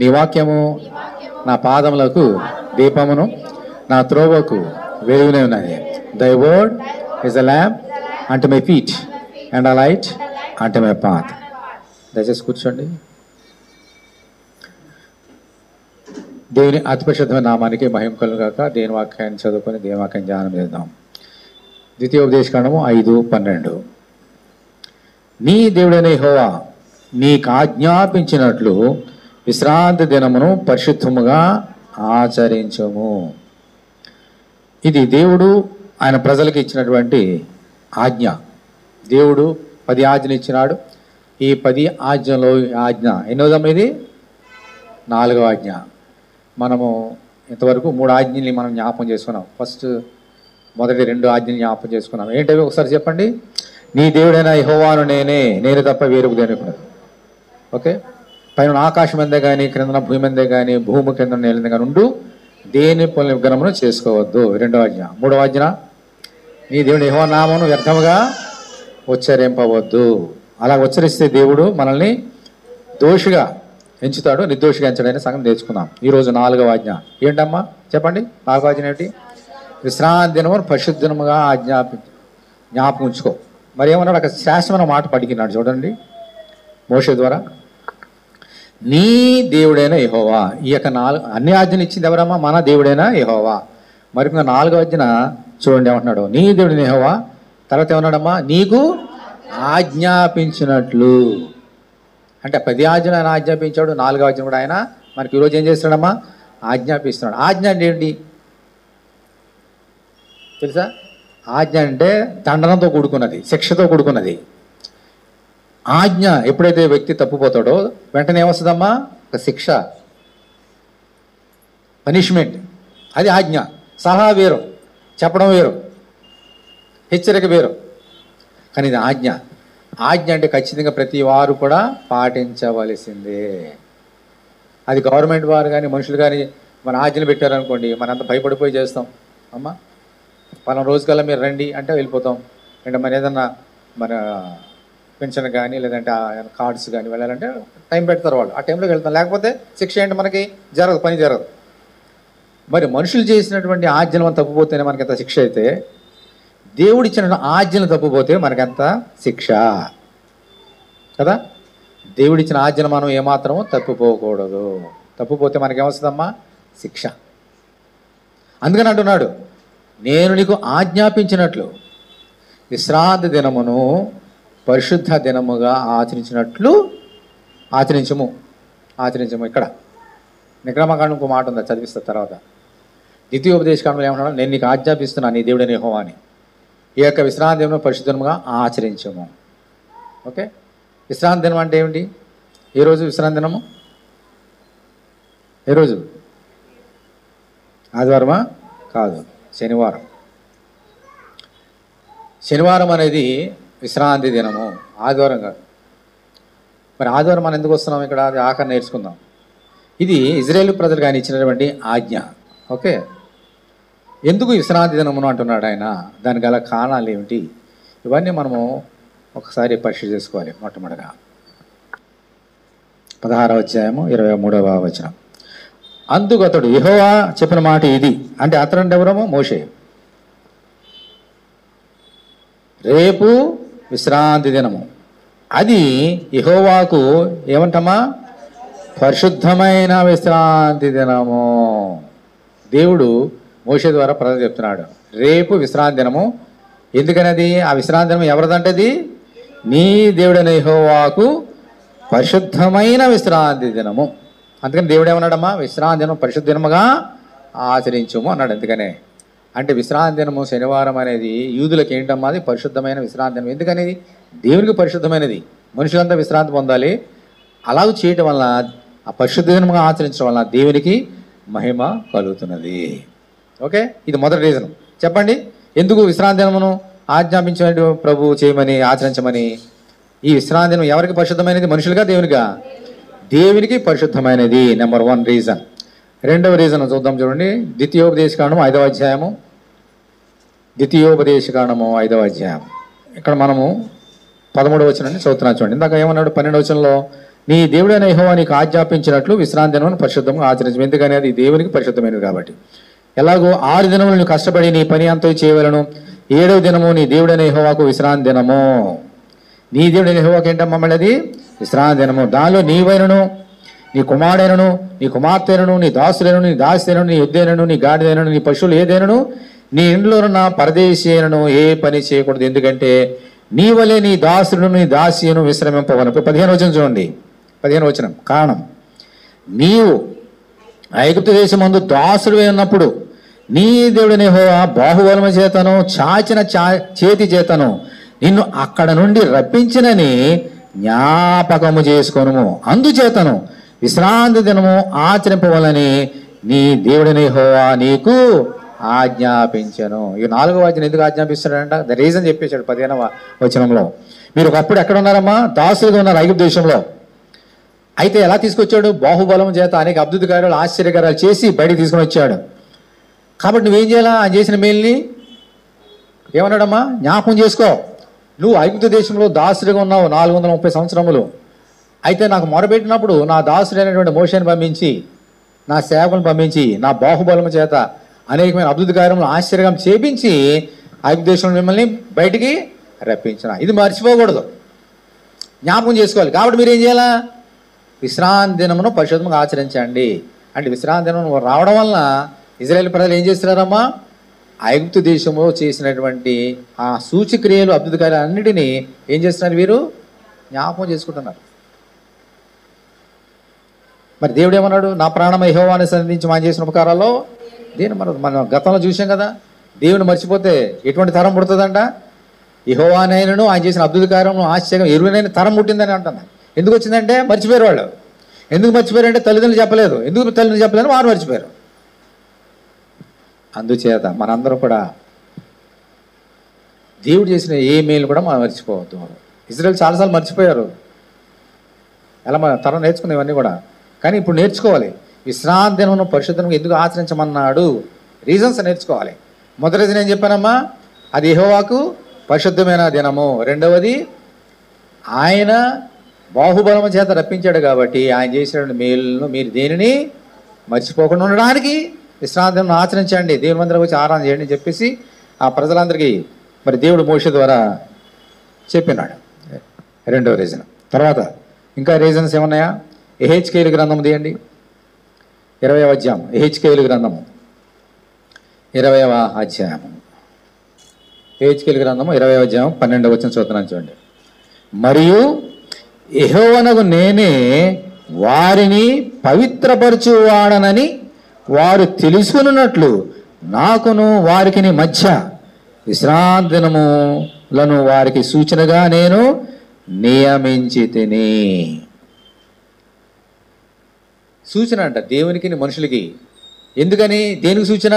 నీ వాక్యము నా పాదములకు దీపమును, నా త్రోవకు వెలుగునే ఉన్నది. Thy word is a lamp unto my feet and a light unto my path. దయచేసి కూర్చోండి. దేవుని అతి పరిశుద్ధమైన నామానికి మహిమ కలుగుగాక. దేవుని వాక్యాన్ని చదువుకొని దేవుని వాక్యాన్ని ధ్యానం చేద్దాం. ద్వితీయోపదేశకాండము 5:12. నీ దేవుడైన యెహోవా నీకు ఆజ్ఞాపించినట్లు విశ్రాంతి దినమును పరిశుద్ధముగా ఆచరించము. ఇది దేవుడు ఆయన ప్రజలకు ఇచ్చినటువంటి ఆజ్ఞ. దేవుడు 10 ఆజ్ఞలు ఇచ్చినాడు. ఈ 10 ఆజ్ఞలో ఆజ్ఞ ఎన్నోదమ్మ? ఇది 4వ ఆజ్ఞ. మనము ఇంతవరకు 3 ఆజ్ఞల్ని మనం జ్ఞాపకం చేసుకున్నాం. మొదటి 2 ఆజ్ఞలు జ్ఞాపకం చేసుకున్నాం. ఏంటవి ఒకసారి చెప్పండి. నీ దేవుడైన యెహోవాను నేను తప్ప వేరొక దేవుడు. ఓకే. పైన ఆకాశం ఎందే కానీ, క్రిందన భూమి ఎందే కానీ, భూమి కింద నేల కానీ ఉండు, దేని పనుల విగ్రహమును చేసుకోవద్దు. 2వ ఆజ్ఞ. 3వ ఆజ్ఞ, నీ దేవుని యెహోవా నామమును వ్యర్థముగా ఉచ్చరింపవద్దు. అలా ఉచ్చరిస్తే దేవుడు మనల్ని దోషిగా ఎంచుతాడు, నిర్దోషిగా ఎంచడైన సంగతి నేర్చుకుందాం. ఈరోజు 4వ ఆజ్ఞ ఏంటమ్మా? చెప్పండి. 4వ ఆజ్ఞ ఏమిటి? విశ్రాంతి దినము పరిశుద్ధముగా జ్ఞాపకం ఉంచుకో. మరి ఏమన్నాడు? అక్కడ శాశ్వతమైన మాట పలికినాడు చూడండి మోషే ద్వారా. నీ దేవుడైన యెహోవా. ఈ యొక్క అన్ని ఆజ్ఞలు ఇచ్చింది ఎవరమ్మా? మన దేవుడైన యెహోవా. మరి ఇంకా 4వ ఆజ్ఞ చూడండి ఏమంటున్నాడు. నీ దేవుడైన యెహోవా. తర్వాత ఏమన్నాడమ్మా? నీకు ఆజ్ఞాపించినట్లు. అంటే 10 ఆజ్ఞలు ఆయన ఆజ్ఞాపించాడు, 4వ ఆజ్ఞ కూడా ఆయన మనకి ఈరోజు ఏం చేస్తున్నాడమ్మా? ఆజ్ఞాపిస్తున్నాడు. ఆజ్ఞ అంటే ఏంటి తెలుసా? ఆజ్ఞ అంటే దండనతో కూడుకున్నది, శిక్షతో కూడుకున్నది. ఆజ్ఞ ఎప్పుడైతే వ్యక్తి తప్పిపోతాడో వెంటనే ఏమొస్తుందమ్మా? ఒక శిక్ష, పనిష్మెంట్. అది ఆజ్ఞ. సలహా వేరు, చెప్పడం వేరు, హెచ్చరిక వేరు. కానీ ఇది ఆజ్ఞ. ఆజ్ఞ అంటే ఖచ్చితంగా ప్రతి వారు కూడా పాటించవలసిందే. అది గవర్నమెంట్ వారు కానీ మనుషులు కానీ మన ఆజ్ఞలు పెట్టారనుకోండి, మనంతా భయపడిపోయి చేస్తాం. అమ్మా పలానా రోజుకల్లా మీరు రండి అంటే వెళ్ళిపోతాం. అంటే మన ఏదన్నా మన పెన్షన్ కానీ లేదంటే కార్డ్స్ కానీ వెళ్ళాలంటే టైం పెడతారు వాళ్ళు, ఆ టైంలోకి వెళ్తాం. లేకపోతే శిక్ష ఏంటి? మనకి జరగదు, పని జరగదు. మరి మనుషులు చేసినటువంటి ఆజ్ఞలు మనం తప్పిపోతేనే మనకి ఎంత శిక్ష అయితే, దేవుడు ఇచ్చిన ఆజ్ఞలు తప్పిపోతే మనకెంత శిక్ష కదా. దేవుడిచ్చిన ఆజ్ఞలు మనం ఏమాత్రమో తప్పిపోకూడదు. తప్పిపోతే మనకేమొస్తుందమ్మా? శిక్ష. అందుకని అంటున్నాడు, నేను నీకు ఆజ్ఞాపించినట్లు విశ్రాంతి దినమును పరిశుద్ధ దినముగా ఆచరించినట్లు ఆచరించము. ఇక్కడ నిగ్రహకాండం ఇంకో మాట ఉందా, చదివిస్తా తర్వాత. ద్వితీయోపదేశకాండంలో ఏమంటున్నాడు? నేను నీకు ఆజ్ఞాపిస్తున్నాను నీ దేవుడైన యెహోవా అని. ఈ యొక్క విశ్రాంతి దినమును పరిశుద్ధముగా ఆచరించము. ఓకే. విశ్రాంతి దినం అంటే ఏమిటి? ఏ రోజు విశ్రాంతి దినము? ఏ రోజు? ఆదివారమా? కాదు, శనివారం. శనివారం అనేది విశ్రాంతి దినము, ఆదివారం కాదు. మరి ఆదివారం మనం ఎందుకు వస్తున్నాం ఇక్కడ? అది ఆఖరి నేర్చుకుందాం. ఇది ఇజ్రాయేల్ ప్రజలకు ఆయన ఇచ్చినటువంటి ఆజ్ఞ. ఓకే. ఎందుకు విశ్రాంతి దినమును అంటున్నాడు ఆయన? దానికి గల కారణాలు ఏమిటి? ఇవన్నీ మనము ఒకసారి పరిశీలి చేసుకోవాలి. మొట్టమొదటిగా 16వ అధ్యాయము 23వ వచనం. అందుకు అతడు యెహోవా చెప్పిన మాట ఇది. అంటే అతడు ఎవరము? మోషే. రేపు విశ్రాంతి దినము, అది యెహోవాకు ఏమంటామా? పరిశుద్ధమైన విశ్రాంతి దినము. దేవుడు మోషే ద్వారా ప్రజలు చెప్తున్నాడు, రేపు విశ్రాంతి దినము. ఎందుకనది? ఆ విశ్రాంతి దినం ఎవరిదంటది? నీ దేవుడైన యెహోవాకు పరిశుద్ధమైన విశ్రాంతి దినము. అందుకని దేవుడు ఏమన్నాడమ్మా? విశ్రాంతి దినం పరిశుద్ధ దినముగా ఆచరించము అన్నాడు. అందుకనే అంటే విశ్రాంతి దినము శనివారం అనేది యూదులకు ఏంటమ్మా? అది పరిశుద్ధమైన విశ్రాంతి దినం. ఎందుకనేది? దేవునికి పరిశుద్ధమైనది. మనుషులంతా విశ్రాంతి పొందాలి. అలాగ చేయటం వలన, ఆ పరిశుద్ధ దినముగా ఆచరించడం వలన దేవునికి మహిమ కలుగుతున్నది. ఓకే. ఇది మొదటి రీజన్. చెప్పండి, ఎందుకు విశ్రాంతి దినమును ఆజ్ఞాపించమని ప్రభు చేయమని ఆచరించమని? ఈ విశ్రాంతి దినం ఎవరికి పరిశుద్ధమైనది? మనుషులుగా దేవునిగా? దేవునికి పరిశుద్ధమైనది. Number 1 reason. 2వ రీజన్ చూద్దాం చూడండి. ద్వితీయోపదేశకాండము 5వ అధ్యాయము. ద్వితీయోపదేశకాండము 5వ అధ్యాయం. ఇక్కడ మనము 13వ వచనాన్ని చదువుతున్నాం చూడండి. ఇందాక ఏమన్నాడు? 12వ వచనంలో నీ దేవుడైన యెహోవా నీకు ఆజ్ఞాపించినట్లు విశ్రాంతి దినమును పరిశుద్ధంగా ఆచరించు. ఎందుకని అది దేవునికి పరిశుద్ధమైనది కాబట్టి. ఎలాగో 6 దినములు నువ్వు కష్టపడి నీ పని అంతా చేయవలను, 7వ దినము నీ దేవుడైన యెహోవాకు విశ్రాంతి దినము. నీ దేవుడైన యెహోవాకు ఏంటమ్మా మళ్ళీ అది విశ్రాంతి దినము. దానిలో నీవైనను, నీ కుమారుడైనను, నీ కుమార్తెనను, నీ దాసులైనను, నీ దాసినను, నీ ఎద్దైనను, నీ గాడిదైనను, నీ పశువులు ఏదైనను, నీ ఇంట్లో ఉన్న పరదేశీ అయినను ఏ పని చేయకూడదు. ఎందుకంటే నీ వలె నీ దాసులను నీ దాసియను విశ్రమింపవలను. 15 వచనం చూడండి, 15 వచనం. కారణం, నీవు ఐగుప్తు దేశమందు దాసుడివై ఉన్నప్పుడు నీ దేవుడైన యెహోవా బాహుబలము చేతను చాచిన చేతి చేతను నిన్ను అక్కడ నుండి రప్పించినని జ్ఞాపకము చేసుకొనుము. అందుచేతను విశ్రాంతి దినము ఆచరింపవలని నీ దేవుడైన యెహోవా నీకు ఆజ్ఞాపించను. ఈ 4వ వచనం ఎందుకు ఆజ్ఞాపిస్తాడంట? ద రీజన్ చెప్పేశాడు 15వ వచనంలో. మీరు ఒకప్పుడు ఎక్కడ ఉన్నారమ్మా? దాసులుగా ఉన్నారు ఐగుప్తు దేశంలో. అయితే ఎలా తీసుకొచ్చాడు? బాహుబలం చేత అనేక అద్భుత కార్యాలు, ఆశ్చర్యకార్యాలు చేసి బయటికి తీసుకుని వచ్చాడు. కాబట్టి నువ్వేం చేయాలా? ఆయన చేసిన మేల్ని ఏమన్నాడమ్మా? జ్ఞాపకం చేసుకో. నువ్వు ఐగుప్తు దేశంలో దాసుడిగా ఉన్నావు 430 సంవత్సరములు. అయితే నాకు మొరపెట్టినప్పుడు నా దాసుడైనటువంటి మోషేని పంపించి, నా సేవకులను పంపించి, నా బాహుబలం చేత అనేకమైన అద్భుత కార్యములు ఆశ్చర్యం చేపించి ఐగుప్తు దేశంలో మిమ్మల్ని బయటికి రప్పించిన. ఇది మర్చిపోకూడదు, జ్ఞాపకం చేసుకోవాలి. కాబట్టి మీరు ఏం చేయాలా? విశ్రాంతి దినమును పరిశుద్ధంగా ఆచరించండి. అంటే విశ్రాంతి దినం రావడం వలన ఇజ్రాయేల్ ప్రజలు ఏం చేస్తున్నారమ్మా? ఐగుప్తు దేశంలో చేసినటువంటి ఆ సూచక్రియలు, అద్భుత కార్యాలు అన్నిటినీ ఏం చేస్తున్నారు? వీరు జ్ఞాపకం చేసుకుంటున్నారు. మరి దేవుడు ఏమన్నాడు? నా ప్రాణం యెహోవాను సంధించి మనం చేసిన ఉపకారాల్లో దేని మనం గతంలో చూసాం కదా. దేవుని మర్చిపోతే ఎటువంటి తరం పుడుతుందంట? యెహోవానైనను ఆయన చేసిన అద్భుత కార్యము ఆశ్చర్యం ఎరువునైన తరం పుట్టిందని అంటున్నాను. ఎందుకు వచ్చిందంటే మర్చిపోయారు వాళ్ళు. ఎందుకు మర్చిపోయారంటే తల్లిదండ్రులు చెప్పలేదు. ఎందుకు తల్లిదండ్రులు చెప్పలేదు? వారు మర్చిపోయారు. అందుచేత మనందరం కూడా దేవుడు చేసిన ఏ మేలు కూడా మనం మర్చిపోవద్దు. ఇజ్రాయేల్ చాలాసార్లు మర్చిపోయారు. ఎలా మన తరం నేర్చుకుంది ఇవన్నీ కూడా. కానీ ఇప్పుడు నేర్చుకోవాలి. విశ్రాంతి దినమును పరిశుద్ధంగా ఎందుకు ఆచరించమన్నాడు? రీజన్స్ నేర్చుకోవాలి. మొదటిది నేను చెప్పానమ్మా, అది యెహోవాకు పరిశుద్ధమైన దినము. రెండవది, ఆయన బాహుబలము చేత రప్పించాడు కాబట్టి ఆయన చేసిన మేలును మీరు దేనిని మర్చిపోకుండా ఉండడానికి విశ్రాంతి దినం ఆచరించండి, దేవుని మందిరం వచ్చి ఆరాధన చేయండి అని చెప్పేసి ఆ ప్రజలందరికీ మరి దేవుడు మోషే ద్వారా చెప్పినాడు. రెండవ రీజన్. తర్వాత ఇంకా రీజన్స్ ఏమన్నాయా? యెహెజ్కేలు గ్రంథం తీయండి, 20వ అధ్యాయం. యెహెజ్కేలు గ్రంథము 20వ అధ్యాయము. యెహెజ్కేలు గ్రంథము 20వ అధ్యాయం 12వ వచనం చదువుతున్నాను చూడండి. మరియు యెహోవానగు నేనే వారిని పవిత్రపరచువాడనని వారు తెలుసుకున్నట్లు నాకును వారికి మధ్య విశ్రాంతి దినములను వారికి సూచనగా నేను నియమించి తిని. సూచన అంట దేవునికి మనుషులకి. ఎందుకని? దేనికి సూచన?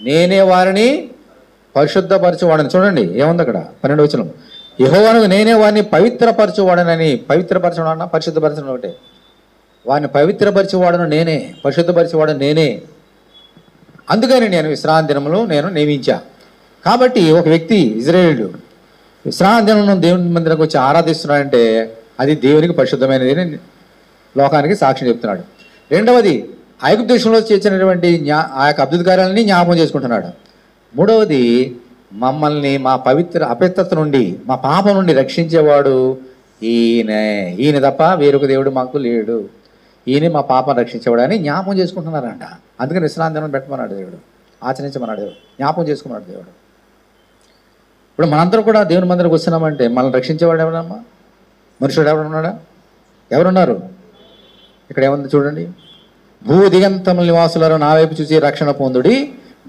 నేనే వారిని పరిశుద్ధపరచువాడని. చూడండి ఏముంది అక్కడ 12వ వచనం. యెహోవానగు నేనే వారిని పవిత్రపరచువాడనని. పవిత్రపరచడం పరిశుద్ధపరచడం ఒకటే. వారిని పవిత్రపరచువాడను నేనే, పరిశుద్ధపరచువాడను నేనే. అందుకని నేను విశ్రాంతి దినములు నేను నియమించా. కాబట్టి ఒక వ్యక్తి ఇజ్రాయేలు విశ్రాంతి దినం దేవుని మందిరానికి వచ్చి ఆరాధిస్తున్నాడంటే అది దేవునికి పరిశుద్ధమైనది అని లోకానికి సాక్ష్యం చెప్తున్నాడు. రెండవది, ఐగుప్తు దేశంలో చేసినటువంటి ఆ యొక్క అద్భుత కార్యాలని జ్ఞాపకం చేసుకుంటున్నాడు. మూడవది, మమ్మల్ని మా అపవిత్రత నుండి, మా పాపం నుండి రక్షించేవాడు ఈయన తప్ప వేరొక దేవుడు మాకు లేడు, ఈయన మా పాపం రక్షించేవాడు అని జ్ఞాపకం చేసుకుంటున్నారంట. అందుకని విశ్రాంతి దినం పెట్టమన్నాడు దేవుడు, ఆచరించమన్నాడు దేవుడు, జ్ఞాపకం చేసుకున్నాడు దేవుడు. ఇప్పుడు మనందరం కూడా దేవుని మందిరకు వస్తున్నామంటే మనల్ని రక్షించేవాడు ఎవరమ్మా? మనుషుడు ఎవరున్నాడా? ఎవరున్నారు? ఇక్కడ ఏముంది చూడండి. భూ దిగంతముల నివాసులారు నా వైపు చూసి రక్షణ పొందుడి,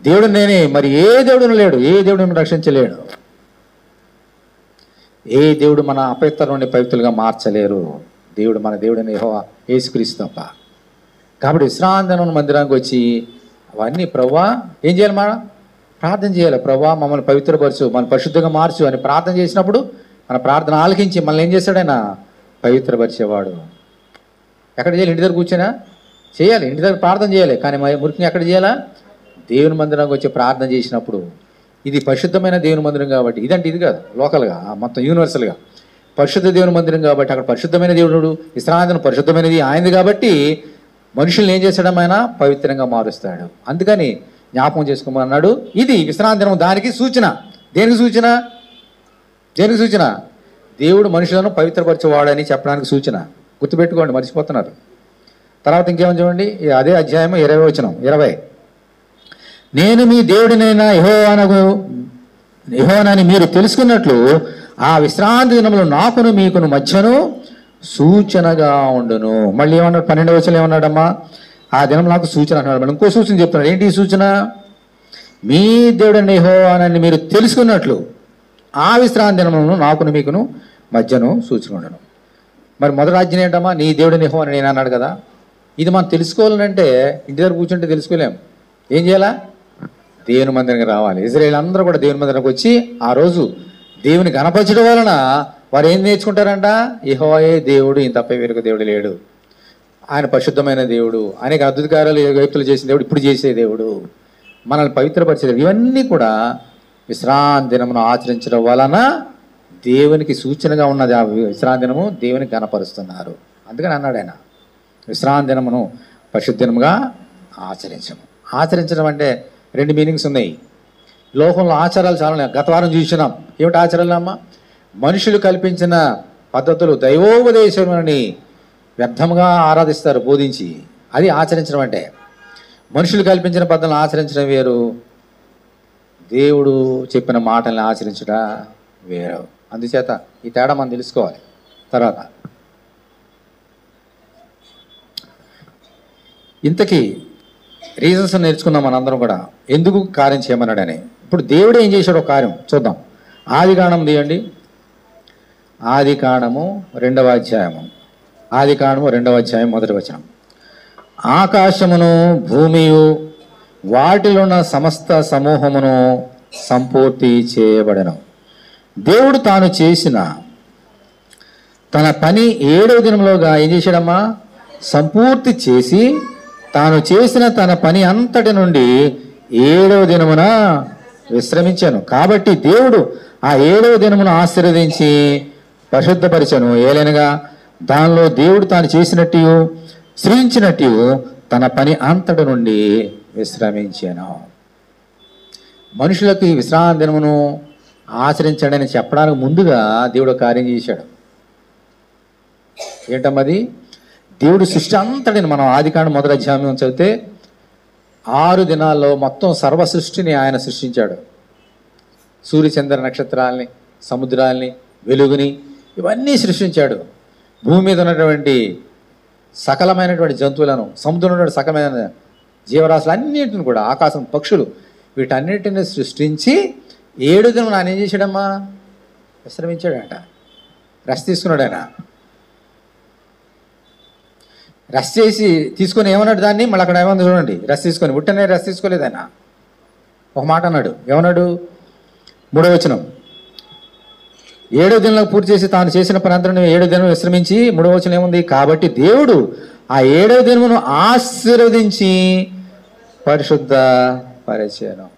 దేవుడు నేనే, మరి ఏ దేవుడును లేడు, ఏ దేవుడును రక్షించలేడు. ఏ దేవుడు మన అపవిత్ర నుండి పవిత్రులుగా మార్చలేరు. దేవుడు మన దేవుడని యెహోవా యేసుక్రీస్తు తప్ప. కాబట్టి విశ్రాంతి మందిరానికి వచ్చి అవన్నీ ప్రభువా ఏం చేయాలి? మన ప్రార్థన చేయాలి. ప్రభువా మమ్మల్ని పవిత్రపరచు, మన పరిశుద్ధంగా మార్చు అని ప్రార్థన చేసినప్పుడు మన ప్రార్థన ఆలకించి మనల్ని ఏం చేస్తాడైనా పవిత్రపరిచేవాడు. ఎక్కడ చేయాలి? ఇంటి దగ్గర కూర్చొనా చేయాలి, ఇంటి దగ్గర ప్రార్థన చేయాలి. కానీ ముఖ్యంగా ఎక్కడ చేయాలా? దేవుని మందిరానికి వచ్చి ప్రార్థన చేసినప్పుడు. ఇది పరిశుద్ధమైన దేవుని మందిరం కాబట్టి. ఇదంటే ఇది కాదు, లోకల్గా మొత్తం యూనివర్సల్గా పరిశుద్ధ దేవుని మందిరం కాబట్టి అక్కడ పరిశుద్ధమైన దేవుడు, విశ్రాంతి దినం పరిశుద్ధమైనది ఆయనది కాబట్టి మనుషుల్ని ఏం చేస్తాడు, ఆయన పవిత్రంగా మారుస్తాడు. అందుకని జ్ఞాపకం చేసుకోమన్నాడు. ఇది విశ్రాంతి దినం, దానికి సూచన. దేనికి సూచన? దేనికి సూచన? దేవుడు మనుషులను పవిత్రపరచేవాడని చెప్పడానికి సూచన. గుర్తుపెట్టుకోండి, మర్చిపోతున్నారు. తర్వాత ఇంకేమని చూడండి, అదే అధ్యాయము 20 వచనం. 20 నేను మీ దేవుడినైనా యెహోవానని మీరు తెలుసుకున్నట్లు ఆ విశ్రాంతి దినములు నాకును మీకును మధ్యను సూచనగా ఉండును. మళ్ళీ ఏమన్నాడు? 12వ వచనం ఏమన్నాడమ్మా? ఆ దినం నాకు సూచన అన్నాడు. మళ్ళీ ఇంకో సూచన చెప్తున్నాడు. ఏంటి ఈ సూచన? మీ దేవుడైన యెహోవానని మీరు తెలుసుకున్నట్లు ఆ విశ్రాంతి దినములను నాకును మీకును మధ్యను సూచన ఉండను. మరి మొదటి ఆజ్ఞ ఏంటమ్మా? నీ దేవుడైన యెహోవా అని నేను అన్నాడు కదా. ఇది మనం తెలుసుకోవాలంటే ఇంటి దగ్గర కూర్చుంటే తెలుసుకోలేం. ఏం చేయాలా? దేవుని మందిరానికి రావాలి. ఇజ్రాయేల్ అందరూ కూడా దేవుని మందిరానికి వచ్చి ఆ రోజు దేవుని గణపరచడం వలన వారు ఏం నేర్చుకుంటారంట? యెహోవాయే దేవుడు, ఈయన తప్ప వేరొక దేవుడు లేడు, ఆయన పరిశుద్ధమైన దేవుడు, అనేక అద్భుత కార్యాలు వ్యక్తులు చేసిన దేవుడు, ఇప్పుడు చేసే దేవుడు, మనల్ని పవిత్రపరిచే దేవుడు. ఇవన్నీ కూడా విశ్రాంతి దినమును ఆచరించడం వలన దేవునికి సూచనగా ఉన్నది. ఆ విశ్రాంతి దినము దేవునికి గణపరుస్తున్నారు. అందుకని అన్నాడు ఆయన, విశ్రాంతి దినమును పరిశుద్ధ దినముగా ఆచరించము. ఆచరించడం అంటే 2 మీనింగ్స్ ఉన్నాయి. లోకంలో ఆచారాలు చాలా ఉన్నాయి. గత వారం చూసినాం. ఏమిటి ఆచారాలు అమ్మా? మనుషులు కల్పించిన పద్ధతులు, దైవోపదేశమని వ్యర్థంగా ఆరాధిస్తారు బోధించి. అది ఆచరించడం అంటే. మనుషులు కల్పించిన పద్ధతులను ఆచరించడం వేరు, దేవుడు చెప్పిన మాటల్ని ఆచరించడం వేరు. అందుచేత ఈ తేడా మనం తెలుసుకోవాలి. తర్వాత ఇంతకీ రీజన్స్ నేర్చుకున్నాం మనందరం కూడా, ఎందుకు కార్యం చేయమన్నాడని. ఇప్పుడు దేవుడు ఏం చేశాడు ఒక కార్యం చూద్దాం. ఆదికాండం తీయండి. ఆదికాండము 2వ అధ్యాయము. ఆదికాండము 2వ అధ్యాయం 1వ వచనం. ఆకాశమును భూమియు వాటిలో ఉన్న సమస్త సమూహమును సంపూర్తి చేయబడను. దేవుడు తాను చేసిన తన పని 7వ దినంలోగా ఏం చేశాడమ్మా? సంపూర్తి చేసి తాను చేసిన తన పని అంతటి నుండి 7వ దినమున విశ్రమించాను. కాబట్టి దేవుడు ఆ 7వ దినమును ఆశీర్వదించి పరిశుద్ధపరిచను. ఏలైనగా దానిలో దేవుడు తాను చేసినట్టు సృజించినట్టు తన పని అంతటి నుండి విశ్రమించాను. మనుషులకు ఈ విశ్రాంతి దినమును ఆచరించడని చెప్పడానికి ముందుగా దేవుడు కార్యం చేశాడు. ఏంటమ్మది? దేవుడు సృష్టి అంతటిని మనం ఆదికాండం 1వ అధ్యాయం చదివితే 6 దినాల్లో మొత్తం సర్వ సృష్టిని ఆయన సృష్టించాడు. సూర్యచంద్ర నక్షత్రాలని, సముద్రాల్ని, వెలుగుని, ఇవన్నీ సృష్టించాడు. భూమి మీద ఉన్నటువంటి సకలమైనటువంటి జంతువులను, సముద్రంలో ఉన్నటువంటి సకలమైన జీవరాశులు అన్నింటిని కూడా, ఆకాశం, పక్షులు, వీటన్నిటిని సృష్టించి 7వ దినం ఆయన ఏం చేశాడమ్మా? విశ్రమించాడంట. రెస్ట్ తీసుకున్నాడు ఆయన. రెస్ట్ చేసి తీసుకొని ఏమన్నాడు దాన్ని? మళ్ళీ అక్కడ ఏమన్నా చూడండి. రెస్ట్ తీసుకొని ఉట్టనే రెస్ట్ తీసుకోలేదు ఆయన. ఒక మాట అన్నాడు. ఏమన్నాడు? 3వ వచనం. 7వ దినంలో పూర్తి చేసి తాను చేసిన పని అంతా 7వ దినం విశ్రమించి 3వ వచనం ఏముంది? కాబట్టి దేవుడు ఆ 7వ దినమును ఆశీర్వదించి పరిశుద్ధ పరిచయం.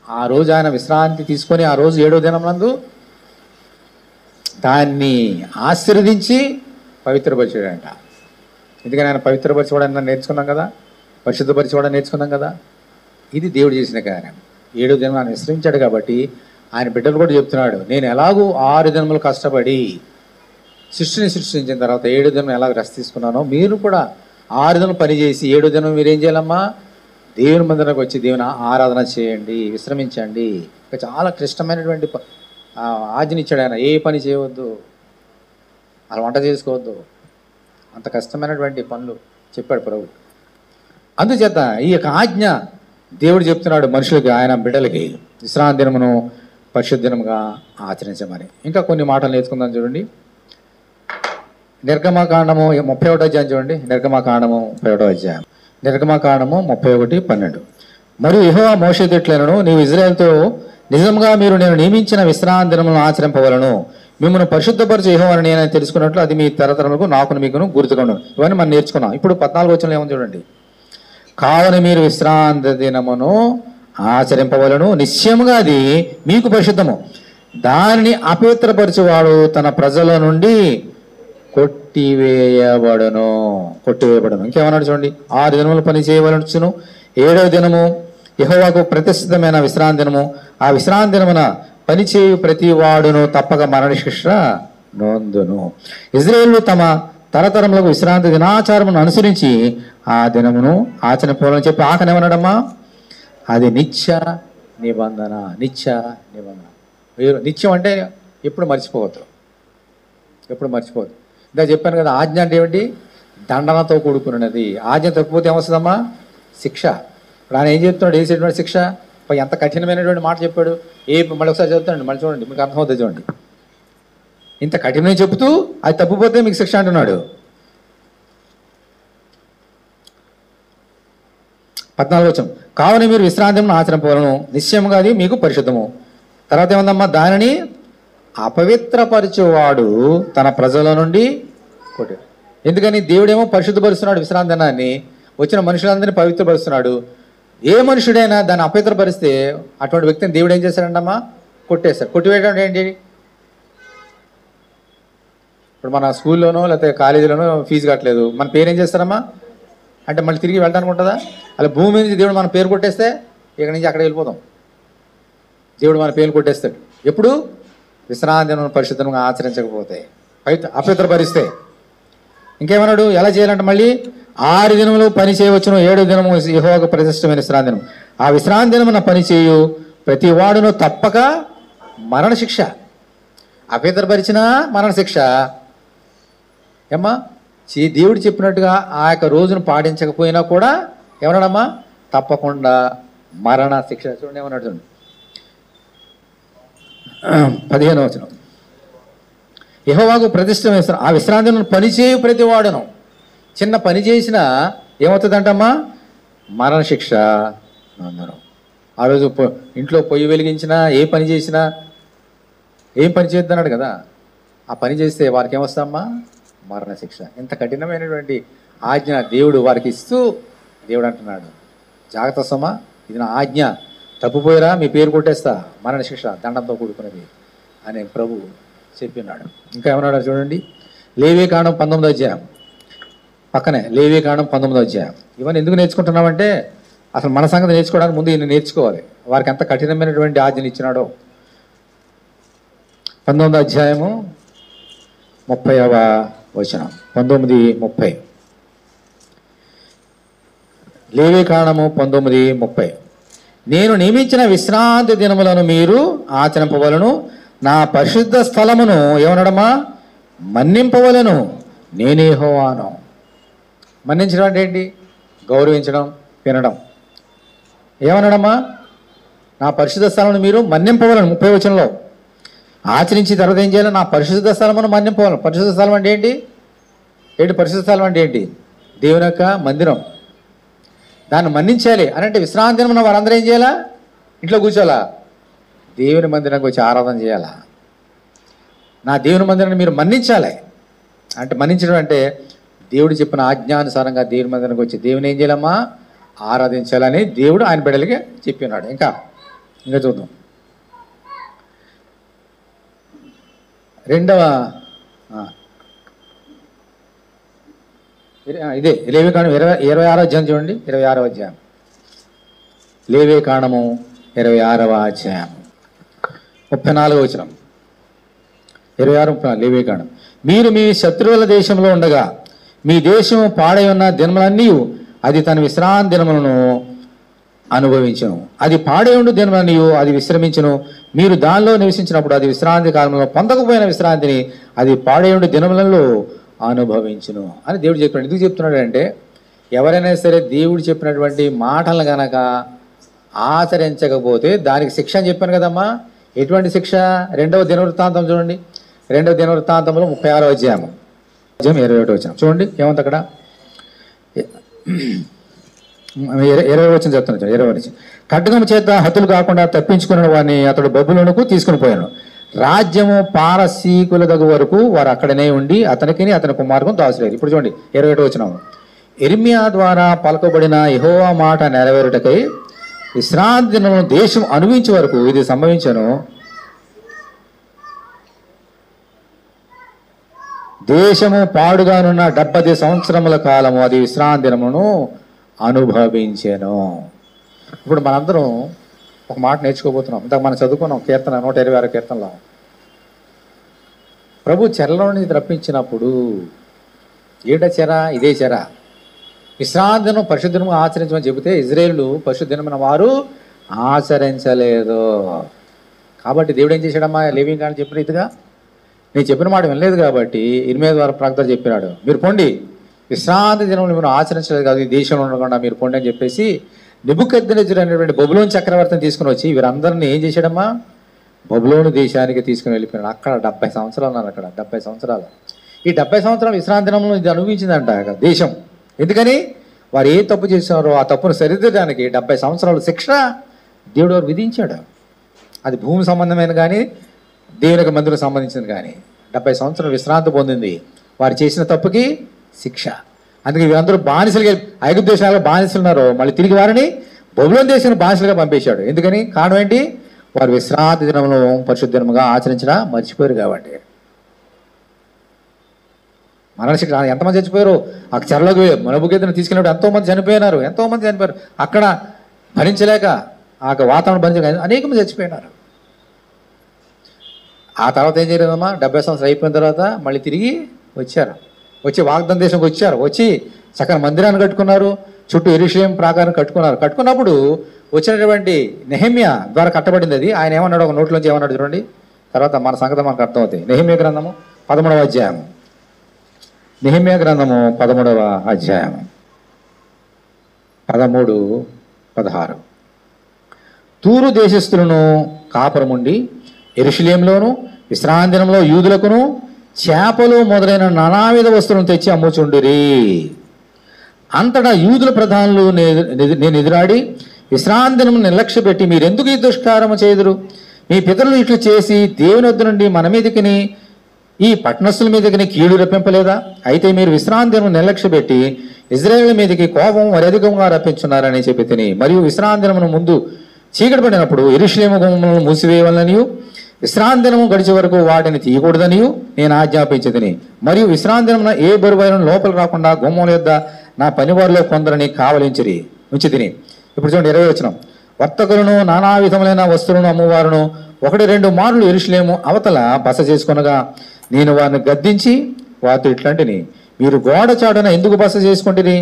ఆ రోజు ఆయన విశ్రాంతి తీసుకొని ఆ రోజు 7వ దినం నందు దాన్ని ఆశీర్వదించి పవిత్రపరిచాడంట. ఎందుకని ఆయన పవిత్రపరచుకోవడానికి నేర్చుకున్నాం కదా, పరిశుద్ధపరచుకోవడానికి నేర్చుకున్నాం కదా. ఇది దేవుడు చేసిన కార్యం. 7వ దినం ఆయన విశ్రమించాడు కాబట్టి ఆయన బిడ్డలు కూడా చెప్తున్నాడు, నేను ఎలాగూ 6 దినములు కష్టపడి సృష్టిని సృష్టించిన తర్వాత 7వ దినం ఎలాగ రెస్ట్ తీసుకున్నానో మీరు కూడా 6 దినం పనిచేసి 7వ దినం మీరేం చేయాలమ్మా? దేవుని మందిరానికి వచ్చి దేవుని ఆరాధన చేయండి, విశ్రమించండి. ఇంకా చాలా క్లిష్టమైనటువంటి ఆజ్ఞనిచ్చాడు ఆయన. ఏ పని చేయవద్దు, అలా వంట చేసుకోవద్దు, అంత కష్టమైనటువంటి పనులు చెప్పాడు ప్రభు. అందుచేత ఈ యొక్క ఆజ్ఞ దేవుడు చెప్తున్నాడు మనుషులకి, ఆయన బిడ్డలకి విశ్రాంతి దినమును పరిశుద్ధ దినముగా ఆచరించమని. ఇంకా కొన్ని మాటలు నేర్చుకుందాం చూడండి. నిర్గమకాండము 31వ అధ్యాయం చూడండి. నిర్గమకాండము 31వ అధ్యాయం. నిర్గమకాండము 31:12. మరియు యెహోవా మోషేతో ఇట్లనెను, నీవు ఇశ్రాయేలుతో నిజంగా మీరు నేను నియమించిన విశ్రాంతి దినములను ఆచరింపవలను, మిమ్మల్ని పరిశుద్ధపరచు యెహోవాను నేను తెలుసుకున్నట్లు అది మీ తరతరములకు నాకును మీకును గుర్తుకొను. ఇవన్నీ మనం నేర్చుకున్నాం. ఇప్పుడు 14వ వచనంలో ఏమో చూడండి. కావున మీరు విశ్రాంతి దినమును ఆచరింపవలను, నిశ్చయముగా అది మీకు పరిశుద్ధము. దానిని అపవిత్రపరచువాడు తన ప్రజల నుండి కొట్టివేయబడను. ఇంకేమన్నాడు చూడండి, 6 దినములు పని చేయవలచును, 7వ దినము యెహోవాకు ప్రతిష్ఠితమైన విశ్రాంతి దినము. ఆ విశ్రాంతి దినమున పనిచేయు ప్రతి వాడును తప్పక మరణశిక్ష నొందును. ఇశ్రాయేలు తమ తరతరములకు విశ్రాంతి దినాచారమును అనుసరించి ఆ దినమును ఆచరించాలని చెప్పి ఆకనేమన్నాడమ్మా, అది నిత్య నిబంధన. మీరు నిత్యం అంటే ఎప్పుడు మర్చిపోవద్దు. ఇంకా చెప్పాను కదా, ఆజ్ఞ అంటే ఏమిటి? దండనతో కూడుకున్నది. ఆజ్ఞ తప్పిపోతే ఏమొస్తుందమ్మా? శిక్ష. ఇప్పుడు ఆయన ఏం చెప్తున్నాడు? వేసేటువంటి శిక్ష. ఎంత కఠినమైనటువంటి మాట చెప్పాడు. మళ్ళీ ఒకసారి చెప్తానండి, మళ్ళీ చూడండి, మీకు అర్థమవుతుంది. చూడండి, ఇంత కఠినమైన చెబుతూ అది తప్పిపోతే మీకు శిక్ష అంటున్నాడు. 14వ వచనం, కావున మీరు విశ్రాంతిని ఆచరింపవలను, నిశ్చయముగా అది మీకు పరిశుద్ధము. తర్వాత ఏమందమ్మా, దానిని అపవిత్రపరచువాడు తన ప్రజల నుండి కొట్టాడు. ఎందుకని? దేవుడేమో పరిశుద్ధపరుస్తున్నాడు విశ్రాంతి దినాన్ని, వచ్చిన మనుషులందరినీ పవిత్రపరుస్తున్నాడు. ఏ మనుషుడైనా దాన్ని అపవిత్రపరిస్తే అటువంటి వ్యక్తిని దేవుడు ఏం చేశాడంటమ్మా? కొట్టేస్తాడు. కొట్టివేయడం ఏంటి? ఇప్పుడు మన స్కూల్లోనో లేకపోతే కాలేజీలోనో ఫీజు కట్టలేదు, మన పేరు ఏం చేస్తారమ్మా అంటే మళ్ళీ తిరిగి వెళ్ళడానికి ఉంటుందా? అలా భూమి నుంచి దేవుడు మన పేరు కొట్టేస్తే ఇక్కడి నుంచి అక్కడ వెళ్ళిపోతాం. దేవుడు మన పేరు కొట్టేస్తాడు. ఎప్పుడు? విశ్రాంతి పరిశుద్ధంగా ఆచరించకపోతే, అపవిత్రపరిస్తే. ఇంకేమన్నాడు? ఎలా చేయాలంటే మళ్ళీ 6 దినములు పని చేయవచ్చును, 7వ దినము యెహోవాకు ప్రతిష్ఠితమైన విశ్రాంతి దినం. ఆ విశ్రాంతి దినమున పని చేయు ప్రతి వాడును తప్పక మరణశిక్ష. అపవిత్రపరిచినా మరణశిక్ష. ఏమ్మా, దేవుడు చెప్పినట్టుగా ఆ యొక్క రోజును పాటించకపోయినా కూడా ఏమన్నాడమ్మా? తప్పకుండా మరణ శిక్ష. చూడండి ఏమన్నాడు చూడండి, 15వ వచనం, యెహోవాకు ప్రతిష్ఠితమైన ఆ విశ్రాంతిని పనిచేయు ప్రతి వాడును. చిన్న పని చేసినా ఏమవుతుందంటమ్మా? మరణశిక్ష అందరం. ఆ రోజు ఇంట్లో పొయ్యి వెలిగించినా, ఏ పని చేసినా, ఏం పని చేద్దన్నాడు కదా, ఆ పని చేస్తే వారికి ఏమొస్తామ్మా? మరణశిక్ష. ఎంత కఠినమైనటువంటి ఆజ్ఞ దేవుడు వారికి ఇస్తూ దేవుడు అంటున్నాడు, జాగ్రత్త సమ్మా, ఇది నా ఆజ్ఞ, తప్పిపోయారా మీ పేరు కొట్టేస్తా, మరణశిక్ష దండంతో కూడుకున్నది అని ప్రభు చెప్పినాడు. ఇంకా ఏమన్నాడు చూడండి, లేవీకాండం 19వ అధ్యాయం పక్కనే, లేవీకాండం 19వ అధ్యాయం. ఇవన్నీ ఎందుకు నేర్చుకుంటున్నామంటే అసలు మన సంగతి నేర్చుకోవడానికి ముందు ఈయన నేర్చుకోవాలి, వారికి ఎంత కఠినమైనటువంటి ఆజ్ఞను ఇచ్చినాడో. 19వ అధ్యాయము 30వ వచనం, 19:30. లేవీకాండము 19:30. నేను నియమించిన విశ్రాంతి దినములను మీరు ఆచరింపవలను, నా పరిశుద్ధ స్థలమును ఏమనడమా? మన్నింపవలను, నేనే యెహోవాను. మన్నించడం అంటే ఏంటి? గౌరవించడం, వినడం. ఏమనడమ్మా? నా పరిశుద్ధ స్థలమును మీరు మన్నింపవలను. 30వ వచనంలో ఆచరించి తర్వాత ఏం చేయాలి? నా పరిశుద్ధ స్థలమును మన్నింపవలను. పరిశుద్ధ స్థలం అంటే ఏంటి? పరిశుద్ధ స్థలం అంటే ఏంటి? దేవుని యొక్క మందిరం. దాన్ని మన్నించాలి అని అంటే విశ్రాంతి దినమున వారందరూ ఏం చేయాలా? ఇంట్లో కూర్చోాలా? దేవుని మందిరానికి వచ్చి ఆరాధన చేయాలా? నా దేవుని మందిరాన్ని మీరు మన్నించాలి. అంటే మన్నించడం అంటే దేవుడు చెప్పిన ఆజ్ఞానుసారంగా దేవుని మందిరానికి వచ్చి దేవుని ఏం చేయాలమ్మా? ఆరాధించాలని దేవుడు ఆయన బిడ్డలకి చెప్పినాడు. ఇంకా చూద్దాం. ఇదే లేవీకాండం 26వ అధ్యాయం చూడండి, 26వ అధ్యాయం. లేవీకాండము 26వ అధ్యాయం 34వ వచనం, 26 లేవీకాండం. మీరు మీ శత్రువుల దేశంలో ఉండగా మీ దేశము పాడై ఉన్న దినములన్నీ అది తన విశ్రాంతి దినములను అనుభవించును. అది పాడై ఉండు దినములన్నీ అది విశ్రమించును. మీరు దానిలో నివసించినప్పుడు అది విశ్రాంతి కాలంలో పొందకపోయిన విశ్రాంతిని అది పాడై ఉండు దినములలో అనుభవించును అని దేవుడు చెప్పినాడు. ఎందుకు చెప్తున్నాడు అంటే ఎవరైనా సరే దేవుడు చెప్పినటువంటి మాటలు గనక ఆచరించకపోతే దానికి శిక్ష అని చెప్పాను కదమ్మా. ఎటువంటి శిక్ష? 2వ దినవృత్తాంతం చూడండి, 2వ దినవృత్తాంతంలో 36వ అధ్యాయం 21వ వచనం చూడండి. ఏమంత అక్కడ 20వ వచనం చెప్తున్నాను. 20వ వచనం, ఖడ్గము చేత హతులు కాకుండా తప్పించుకున్న వారిని అతడు బబులోనుకు తీసుకుని పోయాను. రాజ్యము పారసీకుల దగ్గర వరకు వారు అక్కడనే ఉండి అతనికి అతని కుమారుకు దాసులేరు. ఇప్పుడు చూడండి 21వ వచనం, ఇర్మియా ద్వారా పలకబడిన యెహోవా మాట నెరవేరుటకై విశ్రాంతి దినమును దేశం అనుభవించే వరకు ఇది సంభవించను. దేశము పాడుగానున్న 70 సంవత్సరముల కాలము అది విశ్రాంతి దినమును అనుభవించెను. ఇప్పుడు మనందరం ఒక మాట నేర్చుకోబోతున్నాం. ఇందాక మనం చదువుకున్నాం కీర్తన 126 కీర్తనలో. ప్రభు చెరలో నుంచి రప్పించినప్పుడు ఏట చెర, ఇదే చెర. విశ్రాంతి దినం పరిశుద్ధముగా ఆచరించమని చెబితే ఇజ్రాయేలు పరిశుద్ధమైన వారు ఆచరించలేదు. కాబట్టి దేవుడు ఏం చేశాడమ్మా? లేవీ కానీ చెప్పిన రీతిగా నేను చెప్పిన మాట వినలేదు కాబట్టి ఇర్మియా ద్వారా ప్రవక్త చెప్పినాడు, మీరు పొండి, విశ్రాంతి దినంలో మీరు ఆచరించలేదు కాదు, ఈ దేశంలో ఉండకుండా మీరు పొండి అని చెప్పేసి నెబుకద్నెజరు అనేటువంటి బబులోను చక్రవర్తిని తీసుకుని వచ్చి వీరందరినీ ఏం చేశాడమ్మా? బబులోను దేశానికి తీసుకుని వెళ్ళిపోయినాడు. అక్కడ 70 సంవత్సరాలు ఉన్నారు. అక్కడ 70 సంవత్సరాలు. ఈ 70 సంవత్సరాలు విశ్రాంతి దినంలో ఇది అనుభవించిందంట దేశం. ఎందుకని? వారు ఏ తప్పు చేశారో ఆ తప్పును సరిదిద్దడానికి 70 సంవత్సరాలు శిక్ష దేవుడు వారు విధించాడు. అది భూమి సంబంధమైన కానీ దేవుని యొక్క మందిరం సంబంధించింది కానీ 70 సంవత్సరాలు విశ్రాంతి పొందింది వారు చేసిన తప్పుకి శిక్ష. అందుకే వీరందరూ బానిసలుగా ఐగుప్తు దేశాలలో బానిసలు ఉన్నారు. మళ్ళీ తిరిగి వారిని బబులోను దేశానికి బానిసలుగా పంపేశాడు. ఎందుకని? కారణం ఏంటి? వారు విశ్రాంతి దినంలో పరిశుద్ధముగా ఆచరించడం మర్చిపోయారు కాబట్టి. మరణశిక్ష ఎంతమంది చచ్చిపోయారు? ఆ చెరలోకి మనబుకేతను తీసుకెళ్ళినప్పుడు ఎంతోమంది చనిపోయినారు. ఎంతోమంది చనిపోయారు. అక్కడ భరించలేక ఆ వాతావరణం భరించలేక అనేక మంది చచ్చిపోయినారు. ఆ తర్వాత ఏం జరిగిందమ్మా? 70 సంవత్సరాలు అయిపోయిన తర్వాత మళ్ళీ తిరిగి వచ్చారు. వచ్చి వాగ్దాన దేశంకి వచ్చారు. వచ్చి చక్కని మందిరాన్ని కట్టుకున్నారు. చుట్టూ యెరూషలేము ప్రాకారం కట్టుకున్నారు. కట్టుకున్నప్పుడు వచ్చినటువంటి నెహెమ్యా ద్వారా కట్టబడింది అది. ఆయన ఏమన్నాడు? ఒక నోట్లోంచి ఏమన్నాడు చూడండి. తర్వాత మన సంగతి మనకు అర్థమవుతాయి. నెహెమ్యా గ్రంథము 13వ అధ్యాయం. నెహెమ్యా గ్రంథము 13వ అధ్యాయం 13, 16. తూరు దేశస్థులను కాపురముండి యెరూషలేములోను విశ్రాంతి దినంలో యూదులకును చేపలు మొదలైన నానావిధ వస్తువులను తెచ్చి అమ్ముచుండిరి. అంతటా యూదుల ప్రధానులు నేను ఎదురాడి విశ్రాంతి దినం నిర్లక్ష్య పెట్టి మీరెందుకు ఈ దుష్కారము చేయుదురు? మీ పితరులు ఇట్లు చేసి దేవుని వద్ద నుండి మన మీదకిని ఈ పట్టణస్థుల మీదకిని కీడు రప్పింపలేదా? అయితే మీరు విశ్రాంతి దినం నిర్లక్ష్య పెట్టి ఇజ్రాయేల్ మీదకి కోపం మరి అధికంగా రప్పించున్నారని చెప్పి తిని, మరియు విశ్రాంతి దినమును ముందు చీకటి పడినప్పుడు యెరూషలేము గుమ్మములను మూసివేయవలననియు విశ్రాంతి దినము గడిచే వరకు వాటిని తీయకూడదనియు నేను ఆజ్ఞాపించదని, మరియు విశ్రాంతి దినమున ఏ బరువైన లోపల రాకుండా గుమ్మముల యొద్ద నా పనివారిలో కొందరిని కావలించిరి ఉంచి తిని. ఇప్పుడు చూడండి 20వ వచనం. వర్తకులను నానా విధములైన వస్తువులను అమ్మువారును 1-2 మార్లు యెరూషలేము అవతల బస చేసుకొనగా నేను వారిని గద్దించి వారితో ఇట్లాంటిని, మీరు గోడ చాటున ఎందుకు బస చేసుకుంటుని?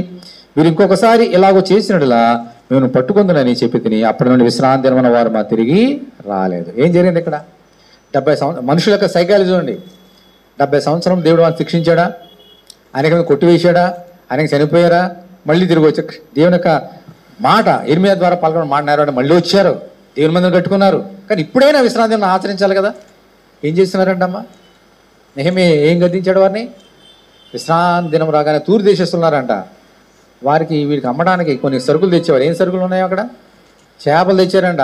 మీరు ఇంకొకసారి ఇలాగో చేసినట్లా మేము పట్టుకుందునని చెప్పి తిని అప్పటి నుండి విశ్రాంతి దినమున వారు మా తిరిగి రాలేదు. ఏం జరిగింది ఇక్కడ? 70 సంవత్సరం మనుషుల యొక్క సైకాలజీ చూడండి. 70 సంవత్సరం దేవుడు వారిని శిక్షించాడా? అనేక కొట్టివేశాడా? అనేక చనిపోయారా? మళ్ళీ తిరిగి వచ్చారు. దేవుని యొక్క మాట ఇర్మియా ద్వారా పలకడం మాట నేరవాడు మళ్ళీ వచ్చారు. దేవుని మందిరం కట్టుకున్నారు. కానీ ఇప్పుడైనా విశ్రాంతి దినం ఆచరించాలి కదా. ఏం చేస్తున్నారంటమ్మా? నెహెమ్యా ఏం గద్దించాడు వారిని? విశ్రాంతి దినం రాగానే తూరు దేశస్తున్నారంట. వారికి వీడికి అమ్మడానికి కొన్ని సరుకులు తెచ్చేవారు. ఏం సరుకులు ఉన్నాయో అక్కడ? చేపలు తెచ్చారంట.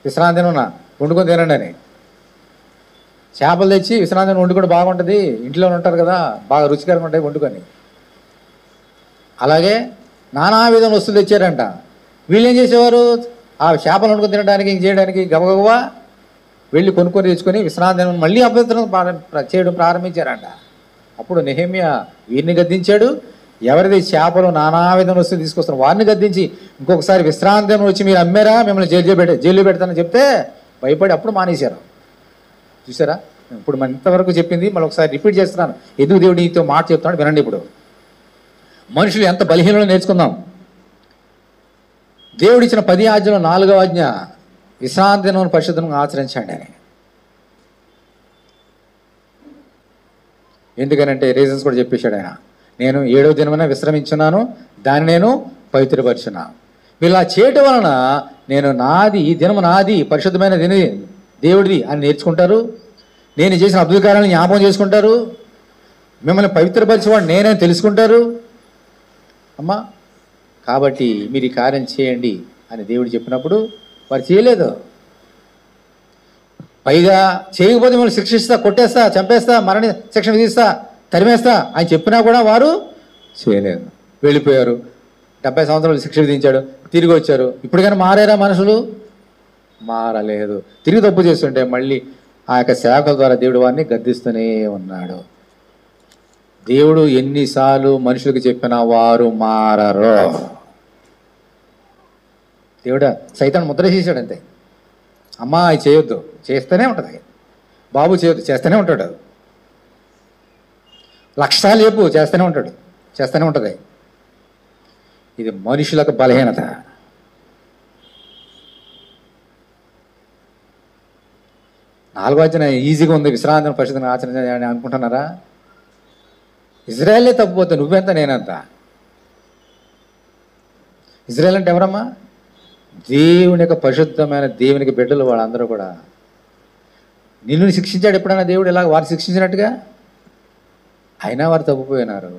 విశ్రాంతి దినం వండుకొని తినండి అని చేపలు తెచ్చి విశ్రాంతి దినం వండుకొని బాగుంటుంది, ఇంట్లో ఉంటారు కదా, బాగా రుచికరంగా ఉంటాయి వండుకొని. అలాగే నానా విధమైన వస్తువులు తెచ్చారంట. వీళ్ళు ఏం చేసేవారు? ఆ చేపలు వండుకొని తినడానికి చేయడానికి గబగబా వెళ్ళి కొనుక్కొని తెచ్చుకొని విశ్రాంతి దినం మళ్ళీ అపవిత్రం చేయడం ప్రారంభించారంట. అప్పుడు నెహెమ్యా వీరిని గద్దించాడు. ఎవరిది చేపలు నానా విధమైన వస్తువులు తీసుకొస్తున్నారు వారిని గద్దించి ఇంకొకసారి విశ్రాంతి దినం వచ్చి మీరు అమ్మారా, మిమ్మల్ని జైల్లో పెడతానని చెప్తే భయపడి అప్పుడు మానేశారు. చూసారా? ఇప్పుడు మన ఇంతవరకు చెప్పింది మళ్ళీ ఒకసారి రిపీట్ చేస్తున్నాను. ఎందుకు దేవుడు నీతో మాట చెప్తున్నాడు వినండి. ఇప్పుడు మనుషులు ఎంత బలహీనలో నేర్చుకుందాం. దేవుడిచ్చిన 10 ఆజ్ఞలో 4వ ఆజ్ఞ విశ్రాంతి దినం పరిశుద్ధంగా ఆచరించండి అని. ఎందుకనంటే రీజన్స్ కూడా చెప్పేశాడు ఆయన. నేను 7వ దినమైనా విశ్రమించున్నాను, దాన్ని నేను పవిత్రపరుచున్నాను. వీళ్ళ చేయటం వలన నేను నాది, ఈ దినము నాది, పరిశుద్ధమైన దిని దేవుడిది అని నేర్చుకుంటారు. నేను చేసిన అద్భుత కార్యాలను జ్ఞాపకం చేసుకుంటారు. మిమ్మల్ని పవిత్రపరిచేవాడు నేనే తెలుసుకుంటారు. అమ్మా కాబట్టి మీరు ఈ కార్యం చేయండి అని దేవుడు చెప్పినప్పుడు వారు చేయలేదు. పైగా చేయకపోతే మిమ్మల్ని శిక్షిస్తా, కొట్టేస్తా, చంపేస్తా, మరణ శిక్షణ విధిస్తా, తరిమేస్తా అని చెప్పినా కూడా వారు చేయలేదు. వెళ్ళిపోయారు. 70 సంవత్సరాలు శిక్ష విధించాడు. తిరిగి వచ్చారు. ఇప్పుడు కానీ మారారా మనుషులు? మారలేదు. తిరిగి తప్పు చేస్తుంటే మళ్ళీ ఆ యొక్క సేవకుల ద్వారా దేవుడు వారిని గద్దిస్తూనే ఉన్నాడు. దేవుడు ఎన్నిసార్లు మనుషులకు చెప్పినా వారు మారరు. దేవుడు సైతాన్ని ముద్ర చేశాడు అంతే. అమ్మా అది చేయొద్దు, చేస్తూనే ఉంటుంది. బాబు చేయొద్దు, చేస్తూనే ఉంటాడు. లక్షాలు చెప్పు, చేస్తూనే ఉంటాడు, చేస్తూనే ఉంటుంది. ఇది మనుషులకు బలహీనత. నాలుగో అధ్యాయం ఈజీగా ఉంది, విశ్రాంతిని పరిశుద్ధంగా ఆచరించాలని అనుకుంటున్నారా? ఇజ్రాయేలే తప్పిపోతే నువ్వెంత నేనంత. ఇజ్రాయేల్ అంటే ఎవరమ్మా? దేవుని యొక్క పరిశుద్ధమైన దేవునికి బిడ్డలు వాళ్ళందరూ కూడా. నిన్ను శిక్షించాడు ఎప్పుడైనా దేవుడు ఇలాగ వారు శిక్షించినట్టుగా? అయినా వారు తప్పిపోయినారు,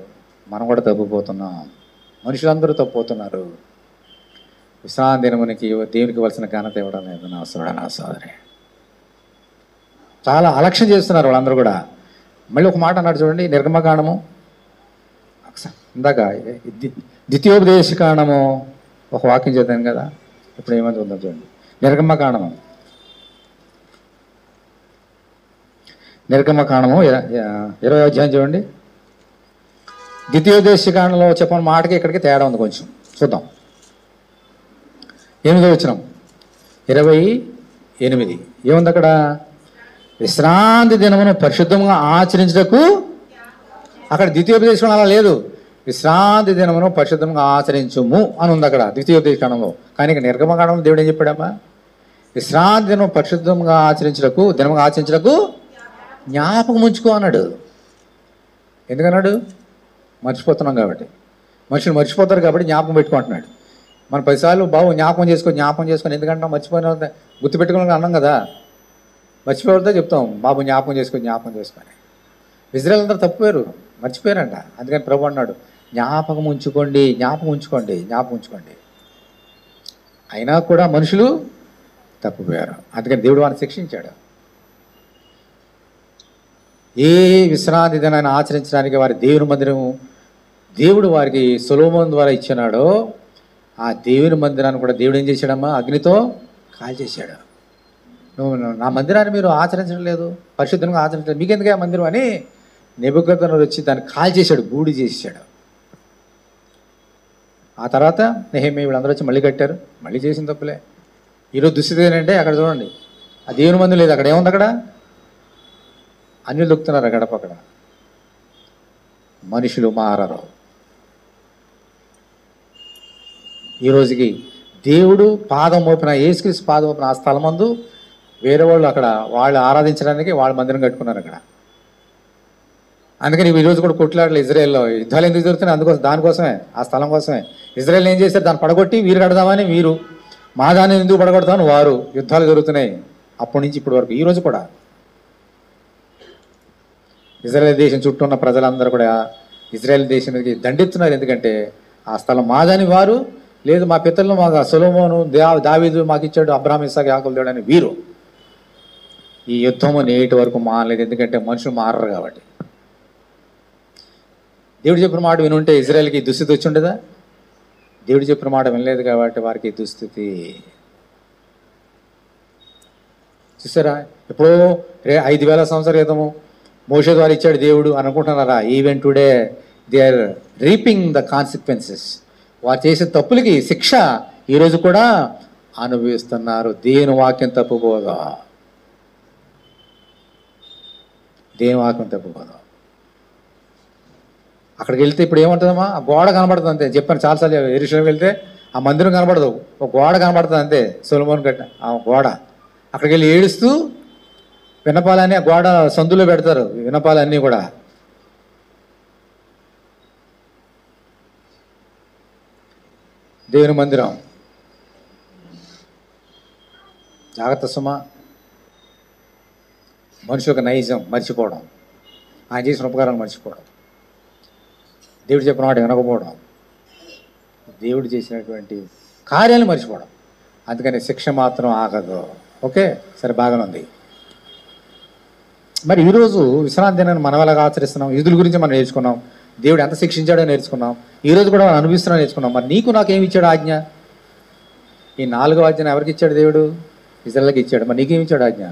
మనం కూడా తప్పిపోతున్నాం, మనుషులందరూ తప్పిపోతున్నారు. విశ్రాంతి దినమునికి దేవునికి ఇవ్వాల్సిన ఘనత ఇవ్వడం లేదు నా సోదరుడు, నా సోదరి. చాలా అలక్ష్యం చేస్తున్నారు వాళ్ళందరూ కూడా. మళ్ళీ ఒక మాట అన్నాడు చూడండి, నిర్గమకాండము ఇందాక ద్వితీయోపదేశకాండము ఒక వాక్యం చదివాను కదా, ఇప్పుడు ఏమంది ఉందో చూడండి. నిర్గమకాండము 20వ అధ్యాయం చూడండి. ద్వితీయోపదేశకాండంలో చెప్పిన మాటకి ఇక్కడికి తేడా ఉంది కొంచెం, చూద్దాం. 8వ వచనం 28 ఏముంది అక్కడ? విశ్రాంతి దినమును పరిశుద్ధంగా ఆచరించుటకు. అక్కడ ద్వితీయోపదేశం అలా లేదు, విశ్రాంతి దినమును పరిశుద్ధంగా ఆచరించుము అని ఉంది అక్కడ ద్వితీయోపదేశకాండంలో. కానీ ఇక్కడ నిర్గమకాండంలో దేవుడు ఏం చెప్పాడమ్మా? విశ్రాంతి దినం పరిశుద్ధంగా ఆచరించుటకు, దినంగా ఆచరించుటకు జ్ఞాపకం ఉంచుకో అన్నాడు. ఎందుకన్నాడు? మర్చిపోతున్నాం కాబట్టి. మనుషులు మర్చిపోతారు కాబట్టి జ్ఞాపకం పెట్టుకుంటున్నాడు. మన 10 సార్లు బాబు జ్ఞాపకం చేసుకొని ఎందుకంటే మర్చిపోయిన గుర్తుపెట్టుకోవాలని అన్నాం కదా. మర్చిపోతే చెప్తాం బాబు జ్ఞాపకం చేసుకొని. ఇజ్రాయేల్ అందరూ తప్పిపోయారు, మర్చిపోయారంట. అందుకని ప్రభు అన్నాడు జ్ఞాపకం ఉంచుకోండి. అయినా కూడా మనుషులు తప్పిపోయారు, అందుకని దేవుడు వారిని శిక్షించాడు. ఏ విశ్రాంతి దినాన్ని ఆచరించడానికి వారి దేవుని మందిరము దేవుడు వారికి సొలొమోను ద్వారా ఇచ్చినాడో ఆ దేవుని మందిరాన్ని కూడా దేవుడు ఏం చేశాడమ్మా? అగ్నితో కాల్చేశాడు. నువ్వు నా మందిరాన్ని మీరు ఆచరించడం లేదు, పరిశుద్ధంగా ఆచరించలేదు, మీకెందుకే మందిరం అని నెబుకద్నెజరు వచ్చి దాన్ని కాల్చేశాడు, బూడి చేసేసాడు. ఆ తర్వాత నెహెమ్యా వీళ్ళందరూ వచ్చి మళ్ళీ కట్టారు, మళ్ళీ చేసిన తప్పులే. ఈరోజు దుస్థితి ఏంటంటే అక్కడ చూడండి, ఆ దేవుని మందిరం లేదు, అక్కడ ఏముంది? అక్కడ అన్యులు దొక్కుతున్నారు గడప. అక్కడ మనుషులు మారరు. ఈ రోజుకి దేవుడు పాదం మోపిన, యేసుక్రీస్తు పాదం మోపిన ఆ స్థలం మందు వేరే వాళ్ళు అక్కడ వాళ్ళు ఆరాధించడానికి వాళ్ళ మందిరం కట్టుకున్నారు అక్కడ. అందుకని ఈరోజు కూడా కొట్లాడలు ఇజ్రాయెల్లో యుద్ధాలు ఎందుకు జరుగుతున్నాయి? దానికోసమే, ఆ స్థలం కోసమే. ఇజ్రాయెల్ ఏం చేశారు? దాన్ని పడగొట్టి వీరు కడదామని వీరు, మా దాన్ని ఎందుకు పడగొడతామని వారు. యుద్ధాలు జరుగుతున్నాయి అప్పటి నుంచి ఇప్పటి వరకు. ఈరోజు కూడా ఇజ్రాయెల్ దేశం చుట్టూ ఉన్న ప్రజలందరూ కూడా ఇజ్రాయెల్ దేశానికి దండెత్తున్నారు. ఎందుకంటే ఆ స్థలం మాదని వారు, లేదు మా పితరులు మాకు సొలొమోను దావీదు మాకు ఇచ్చాడు, అబ్రహాము ఇస్సాకు యాకోబు దేవుడు అని వీరు. ఈ యుద్ధము నేటి వరకు మారలేదు, ఎందుకంటే మనుషులు మారరు కాబట్టి. దేవుడు చెప్పిన మాట వినుంటే ఇజ్రాయెల్కి దుస్థితి వచ్చి ఉండదా? దేవుడు చెప్పిన మాట వినలేదు కాబట్టి వారికి దుస్థితి. చూసారా? ఎప్పుడో 5000 సంవత్సరాల క్రితము మోషే ద్వారా ఇచ్చాడు దేవుడు అనుకుంటున్నారా? Even today they are reaping the consequences. వారు చేసే తప్పులకి శిక్ష ఈరోజు కూడా అనుభవిస్తున్నారు. దేవుని వాక్యం తప్పుకోదా, దేవుని వాక్యం తప్పుకోదా. అక్కడికి వెళ్తే ఇప్పుడు ఏముంటుందమ్మా? ఆ గోడ కనబడుతుంది అంతే. చెప్పాను చాలాసార్లు, యెరూషలేం వెళ్తే ఆ మందిరం కనబడదు, ఒక గోడ కనబడుతుంది అంతే, సొలొమోను కట్టిన ఆ గోడ. అక్కడికి వెళ్ళి ఏడుస్తూ వినపాలని ఆ గోడ సందులో పెడతారు, వినపాలన్నీ కూడా. దేవుని మందిరం జాగ్రత్త సుమా. మనిషి యొక్క నైజం మర్చిపోవడం, ఆయన చేసిన ఉపకారాలు మర్చిపోవడం, దేవుడు చెప్పిన మాట వినకపోవడం, దేవుడు చేసినటువంటి కార్యాలు మర్చిపోవడం. అందుకని శిక్ష మాత్రం ఆగదు. ఓకే, సరే, బాగానే ఉంది. మరి ఈరోజు విశ్రాంతి దినాన్ని మనం ఎలాగా ఆచరిస్తున్నాం? యూదుల గురించి మనం నేర్చుకున్నాం, దేవుడు ఎంత శిక్షించాడో నేర్చుకున్నాం, ఈరోజు కూడా మనం అనుభవిస్తున్నా నేర్చుకున్నాం. మరి నీకు నాకేమి ఇచ్చాడు ఆజ్ఞ? ఈ 4వ ఆజ్ఞను ఎవరికి ఇచ్చాడు? దేవుడు ఇజ్రాయెల్కి ఇచ్చాడు. మరి నీకేమి ఇచ్చాడు ఆజ్ఞ?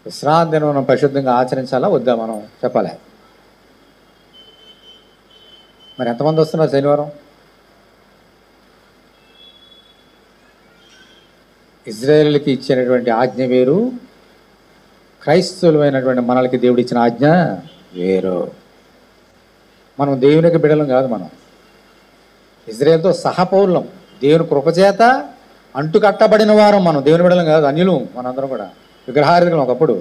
విశ్రాంతి దినం మనం పరిశుద్ధంగా ఆచరించాలా వద్దా మనం చెప్పాలి. మరి ఎంతమంది వస్తున్నారు శనివారం? ఇజ్రాయేలుకి ఇచ్చినటువంటి ఆజ్ఞ వేరు, క్రైస్తవులమైనటువంటి మనలకి దేవుడు ఇచ్చిన ఆజ్ఞ వేరు. మనం దేవునికి బిడలం కాదు, మనం ఇజ్రాయేల్తో సహపౌరులం, దేవుని కృపచేత అంటుకట్టబడిన వారం. మనం దేవుని బిడలం కాదు, అన్యులు మనందరం కూడా విగ్రహారాధకులం. ఒకప్పుడు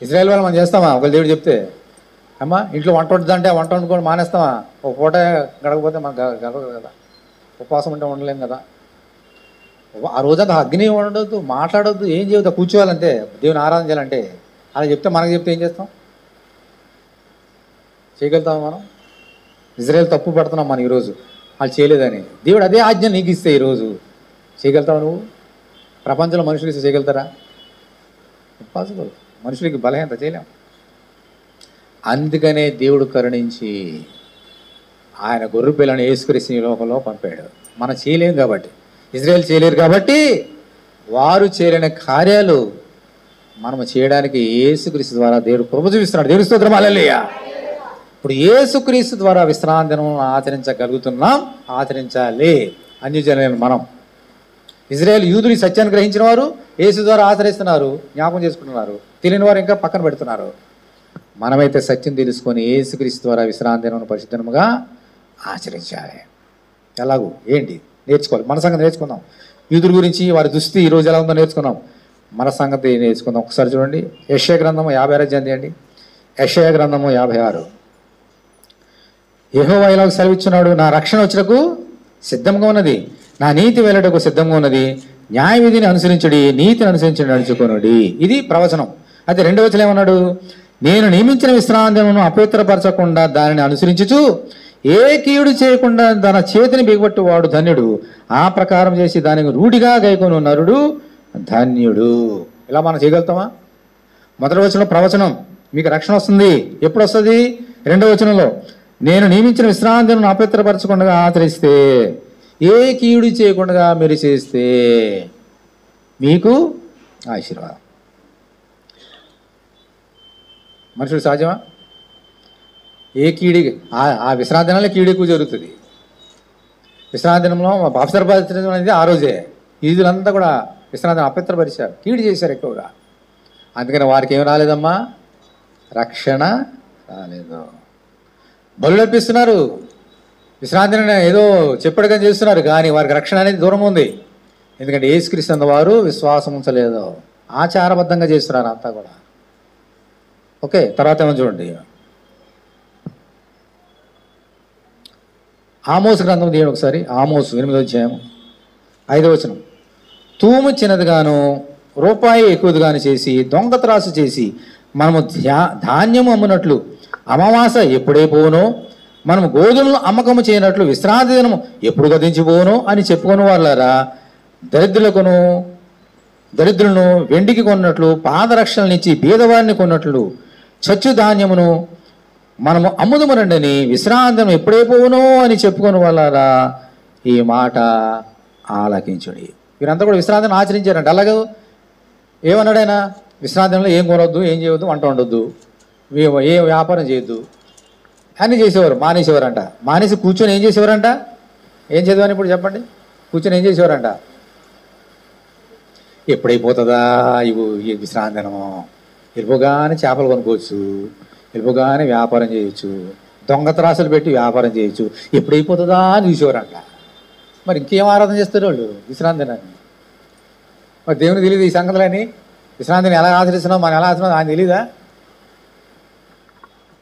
ఇజ్రాయేల్ వాళ్ళు మనం చేస్తామా? ఒకళ్ళు దేవుడు చెప్తే అమ్మా ఇంట్లో వంట వండుతుందంటే వంట వండుకొని మానేస్తామా? ఒక పూట గడకపోతే మనకు గడవదు కదా, ఉపవాసం ఉంటే ఉండలేం కదా. ఆ రోజంతా అగ్ని ఉండొద్దు, మాట్లాడొద్దు, ఏం చేయొద్దు, కూర్చోవాలంటే దేవుని ఆరాధన చేయాలంటే. అలా చెప్తే మనకు చెప్తే ఏం చేస్తాం? చేయగలుగుతాం మనం? ఇజ్రాయేల్ తప్పు పడుతున్నాం మనం ఈరోజు, వాళ్ళు చేయలేదని. దేవుడు అదే ఆజ్ఞ నీకు ఇస్తే ఈరోజు చేయగలుగుతావు నువ్వు? ప్రపంచంలో మనుషులు ఇస్తే చేయగలుగుతారా? ఇంపాసిబుల్. మనుషులకి బలహీనత, చేయలేం. అందుకనే దేవుడు కరుణించి ఆయన గొర్రె పిల్లని యేసుక్రీస్తుని ఈ లోకంలో పంపాడు. మనం చేయలేం కాబట్టి, ఇజ్రాయేల్ చేయలేరు కాబట్టి వారు చేయలేని కార్యాలు మనము చేయడానికి యేసుక్రీస్తు ద్వారా దేవుడు కృప చూపిస్తున్నాడు. దేవుని స్తోత్రం, హల్లెలూయా. ఇప్పుడు యేసుక్రీస్తు ద్వారా విశ్రాంతి దినం ఆచరించగలుగుతున్నాం, ఆచరించాలి. అన్యజనులైన మనం, ఇజ్రాయేల్ యూదుని సత్యాన్ని గ్రహించిన వారు యేసు ద్వారా ఆచరిస్తున్నారు, జ్ఞాపకం చేసుకుంటున్నారు. తెలియని వారు ఇంకా పక్కన పెడుతున్నారు. మనమైతే సత్యం తెలుసుకొని యేసుక్రీస్తు ద్వారా విశ్రాంతి దినం పరిశుద్ధముగా ఆచరించాలి. ఎలాగూ ఏంటి నేర్చుకోవాలి? మన సంగతి నేర్చుకుందాం. యూదుల గురించి వారి దుస్థితి ఈరోజు ఎలా ఉందో నేర్చుకుందాం. మన సంగతి నేర్చుకుందాం. ఒకసారి చూడండి, యెషయా గ్రంథము 56 తీయండి. యెషయా గ్రంథము 56. యెహోవా ఇలాగ సెలవిచ్చున్నాడు, నా రక్షణ వచ్చుటకు సిద్ధంగా ఉన్నది, నా నీతి వెళ్ళటకు సిద్ధంగా ఉన్నది, న్యాయ విధిని అనుసరించుడి, నీతిని అనుసరించి నడుచుకొనుడి. ఇది ప్రవచనం. అయితే రెండవ వచనం ఏమన్నాడు? నేను నియమించిన విశ్రాంతిను అపవిత్రపరచకుండా దానిని అనుసరించుచు ఏ కీడు చేయకుండా తన చేతిని బిగబట్టు వాడు ధన్యుడు, ఆ ప్రకారం చేసి దానికి రూఢిగా గైకొను నరుడు ధన్యుడు. ఇలా మనం చేయగలుగుతామా? మొదటి వచనంలో ప్రవచనం, మీకు రక్షణ వస్తుంది. ఎప్పుడు వస్తుంది? రెండవ వచనంలో, నేను నియమించిన విశ్రాంతిని అపవిత్రపరచకుండా ఆచరిస్తే, ఏ కీడు చేయకుండా మీరు చేస్తే మీకు ఆశీర్వాదం. మనుషుడు సహజమా? ఏ కీడి ఆ విశ్రాంతి దినాల్లో కీడు ఎక్కువ జరుగుతుంది. విశ్రాంతి దినంలో అపవిత్రపరచడం అనేది ఆ రోజే. ఈదులంతా కూడా విశ్రాంతిని అపవిత్రపరిచారు, కీడు చేశారు ఎక్కువగా. అందుకని వారికి ఏం రాలేదమ్మా? రక్షణ రాలేదు. బలు అర్పిస్తున్నారు, విశ్రాంతిని ఏదో చెప్పడుగా చేస్తున్నారు, కానీ వారికి రక్షణ అనేది దూరం ఉంది. ఎందుకంటే యేసుక్రీస్తు అన్న వారు విశ్వాసం ఉంచలేదు, ఆచారబద్ధంగా చేస్తున్నారు అంతా కూడా. ఓకే, తర్వాత ఏమో చూడండి, ఆమోసు గ్రంథం తీయండి ఒకసారి. ఆమోసు 8వ అధ్యాయం 5వ వచనం. తూము చిన్నదిగాను రూపాయి ఎక్కువదిగాను చేసి దొంగ త్రాసు చేసి మనము ధాన్యము అమ్మునట్లు అమావాస ఎప్పుడే పోనో, మనము గోధుమలను అమ్మకము చేయనట్లు విశ్రాంతి దినము ఎప్పుడు గతించిపోనో అని చెప్పుకొని వాళ్ళారా, దరిద్రులను వెండికి కొన్నట్లు పాదరక్షణనిచ్చి బీదవారిని కొన్నట్లు చచ్చు ధాన్యమును మనము అమ్ముదుమరండని విశ్రాంతం ఎప్పుడే పోవునో అని చెప్పుకొని వాళ్ళారా, ఈ మాట ఆలకించుడి. వీరంతా కూడా విశ్రాంతిని ఆచరించారంట. అలాగే ఏమన్నాడైనా? విశ్రాంతంలో ఏం కొనొద్దు, ఏం చేయవద్దు, వంట వండొద్దు, ఏ వ్యాపారం చేయొద్దు అన్నీ చేసేవారు. మానేసేవారంట. మానేసి కూర్చొని ఏం చేసేవారంట? ఏం చదివాని ఇప్పుడు చెప్పండి? కూర్చొని ఏం చేసేవారంట? ఎప్పుడైపోతుందా ఈ విశ్రాంతినము, వెళ్ళిపోగానే చేపలు కొనుక్కోవచ్చు, వెళ్ళిపోగానే వ్యాపారం చేయొచ్చు, దొంగ త్రాసులు పెట్టి వ్యాపారం చేయొచ్చు, ఎప్పుడైపోతుందా అని చూసేవారంట. మరి ఇంకేం ఆరాధన చేస్తారు వాళ్ళు విశ్రాంతినాన్ని? మరి దేవునికి తెలియదు ఈ సంగతులని? విశ్రాంతిని ఎలా ఆచరిస్తున్నాం, మనం ఎలా ఆచరిస్తున్నాం ఆయన తెలీదా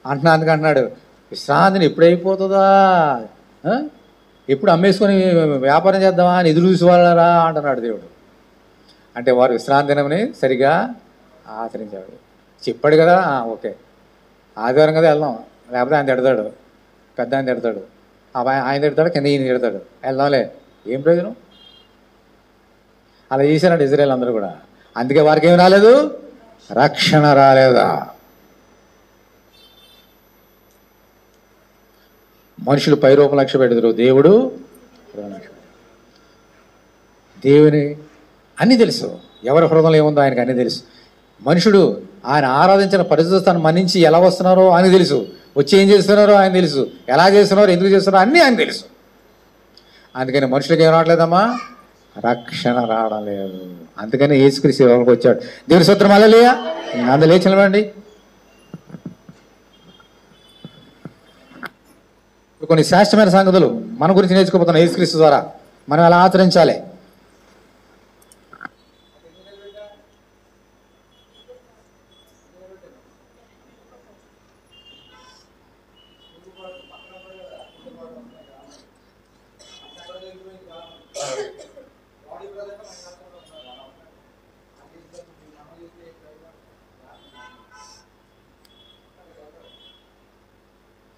అంటున్నా. అందుకంటున్నాడు, విశ్రాంతిని ఎప్పుడైపోతుందా, ఎప్పుడు అమ్మేసుకొని వ్యాపారం చేద్దామా అని ఎదురు చూసేవాళ్ళరా అంటున్నాడు దేవుడు. అంటే వారు విశ్రాంతి దినంని సరిగా ఆచరించాడు. చెప్పాడు కదా, ఓకే ఆదివారం కదా వెళ్దాం, లేకపోతే ఆయన తిడతాడు, పెద్ద ఆయన తిడతాడు, ఆయన తిడతాడు, కింద ఈయన తిడతాడు, వెళ్దాంలే, ఏం ప్రయోజనం? అలా చేశారంట ఇజ్రాయేల్ అందరూ కూడా. అందుకే వారికి ఏం రాలేదు? రక్షణ రాలేదా? మనుషులు పైరూపం లక్ష్య పెడతారు, దేవుడు దేవుని అన్నీ తెలుసు. ఎవరి హృదయంలో ఏముందో ఆయనకు అన్నీ తెలుసు. మనుషుడు ఆయన ఆరాధించిన పరిస్థితులను మన్నించి ఎలా వస్తున్నారో ఆయన తెలుసు, వచ్చి ఏం చేస్తున్నారో ఆయన తెలుసు, ఎలా చేస్తున్నారో ఎందుకు చేస్తున్నారో అన్నీ ఆయన తెలుసు. అందుకని మనుషులకి ఏం రావట్లేదమ్మా, రక్షణ రావడం లేదు. అందుకని యేసుక్రీస్తు లోకానికి వచ్చాడు. దేవుని స్తోత్రం హల్లెలూయా. అందరూ లేచి నిలబడండి. కొన్ని శ్రేష్టమైన సంగతులు మన గురించి నేర్చుకోబోతున్నాం యేసుక్రీస్తు ద్వారా. మనం ఎలా ఆచరించాలి.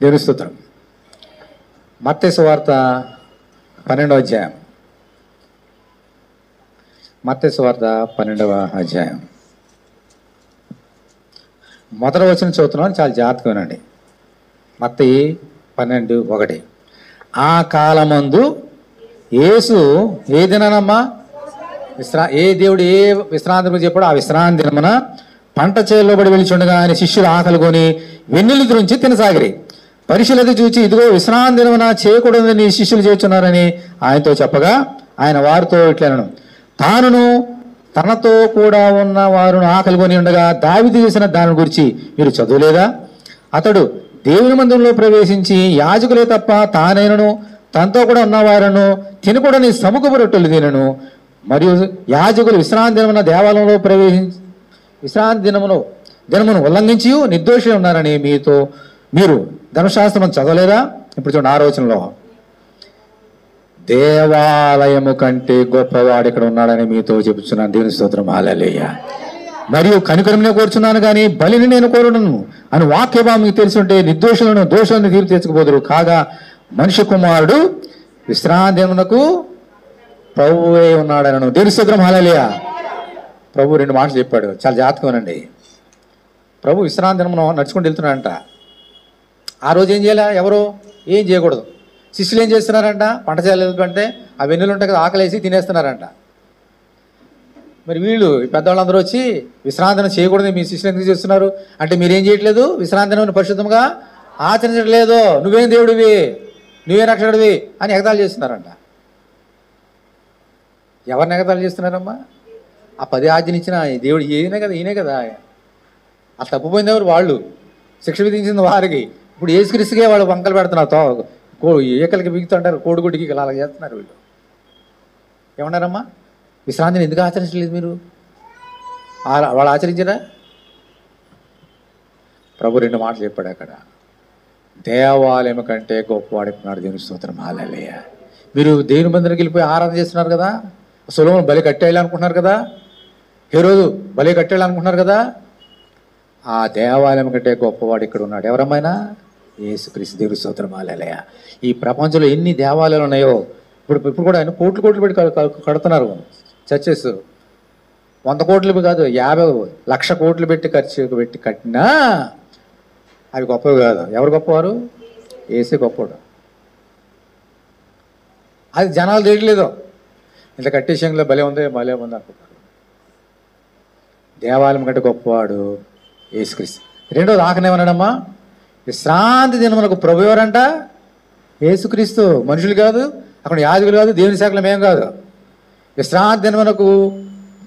దేవుని స్తోత్రం. మత్తయి సువార్త 12వ అధ్యాయం. మత్తయి సువార్త 12వ అధ్యాయం మొదటి వచనం చదువుతున్నాను, చాలా జాగ్రత్తగా వినండి. మత్తయి 12:1. ఆ కాలమందు యేసు ఏ దినానమ్మా ఏ దేవుడు ఏ విశ్రాంతి గురించి చెప్పాడో ఆ విశ్రాంతి దినమున పంట చేలో పడి వెలిచుండగా ఆయన శిష్యులు ఆకలి కొని వెన్నెలు గురించి తినసాగిరి. పరిశీలత చూచి ఇదిగో విశ్రాంతి దినమున చేయకూడదని శిష్యులు చేస్తున్నారని ఆయనతో చెప్పగా ఆయన వారితో ఇట్లనను, తానును తనతో కూడా ఉన్న వారును ఆకలి కొని ఉండగా దావీదు చేసిన దాని గురించి మీరు చదువులేదా? అతడు దేవుని మందిరంలో ప్రవేశించి యాజకులే తప్ప తానైనను తనతో కూడా ఉన్నవారును తినకూడని సముఖపు రొట్టెలు తినను. మరియు యాజకులు విశ్రాంతి దినమున దేవాలయంలో ప్రవేశించి విశ్రాంతి దినమును ఉల్లంఘించి నిర్దోషులు ఉన్నారని మీరు ధర్మశాస్త్రం చదవలేదా? ఇప్పుడు చూడండి 6వ వచనంలో, దేవాలయము కంటే గొప్పవాడు ఇక్కడ ఉన్నాడని మీతో చెబుతున్నాను. దేవుని స్తోత్రం హల్లెలూయా. మరియు కనికరమునే కోరుచున్నాను కానీ బలిని నేను కోరును అని వాక్యభావం మీకు తెలుసుంటే నిర్దోషులను దోషులను తీర్పు తెచ్చుకుపోదురు. కాగా మనిషి కుమారుడు విశ్రాంతి దినమునకు ప్రభువే ఉన్నాడనను. దేవుని స్తోత్రం హల్లెలూయా. ప్రభు 2 మాటలు చెప్పాడు, చాలా జాగ్రత్తగానండి. ప్రభు విశ్రాంతి దినమున నడుచుకుంటూ వెళ్తున్నాడంట. ఆ రోజు ఏం చేయాలి? ఎవరు ఏం చేయకూడదు. శిష్యులు ఏం చేస్తున్నారంట? పంట చేయాలంటే ఆ వెన్నులు ఉంటాయి కదా, ఆకలేసి తినేస్తున్నారంట. మరి వీళ్ళు పెద్దవాళ్ళందరూ వచ్చి విశ్రాంతిని చేయకూడదు, మీ శిష్యులు ఎందుకు చేస్తున్నారు అంటే మీరేం చేయట్లేదు, విశ్రాంతిని పరిశుద్ధంగా ఆచరించట్లేదు, నువ్వేం దేవుడివి, నువ్వే రక్షకుడివి అని ఎగతాళి చేస్తున్నారంట. ఎవరిని ఎగతాళి చేస్తున్నారమ్మా? ఆ 10 ఆజ్ఞలు ఇచ్చిన దేవుడు ఈయనే కదా. ఆ తప్పిపోయింది ఎవరు? వాళ్ళు. శిక్ష విధించింది వారికి. ఇప్పుడు యేసుక్రీస్తుకే వాళ్ళు వంకలు పెడుతున్నారు. ఏకలకి బిగుతుంటారు, కోడిగుడికి అలా చేస్తున్నారు వీళ్ళు. ఏమన్నారమ్మా? విశ్రాంతిని ఎందుకు ఆచరించలేదు మీరు? వాళ్ళు ఆచరించారా? ప్రభు 2 మాటలు చెప్పాడు అక్కడ, దేవాలయం కంటే గొప్పవాడుకున్నాడు. దేవుని స్తోత్రం హల్లెలూయా. మీరు దేవుని మందిరానికి వెళ్ళిపోయి ఆరాధన చేస్తున్నారు కదా, సొలొమోను బలి కట్టేయాలనుకుంటున్నారు కదా, హేరోదు బలి కట్టేయాలనుకుంటున్నారు కదా, ఆ దేవాలయం కంటే గొప్పవాడు ఇక్కడ ఉన్నాడు. ఎవరమ్మైనా? యేసుక్రీస్తు. దేవుని స్తోత్రం హల్లెలూయా. ఈ ప్రపంచంలో ఎన్ని దేవాలయాలు ఉన్నాయో ఇప్పుడు కూడా ఆయన కోట్లు పెట్టి కడుతున్నారు చర్చెస్. 100 కోట్లు కాదు, 50 లక్ష కోట్లు పెట్టి కట్టినా అవి గొప్పవి కాదు. ఎవరు గొప్పవారు? యేసే గొప్పవాడు. అది జనాలు తెలియలేదు. ఇంత కట్టేషంలో భలే ఉంది అనుకుంటారు. దేవాలయం కంటే గొప్పవాడు యేసుక్రీస్తు. 2వది ఆకనేమన్నాడమ్మా? విశ్రాంతి దినమునకు ప్రభు ఎవరంట? యేసుక్రీస్తు. మనుషులు కాదు, అక్కడ యాజకులు కాదు, దేవుని శాఖలు మేం కాదు. విశ్రాంతి దినమునకు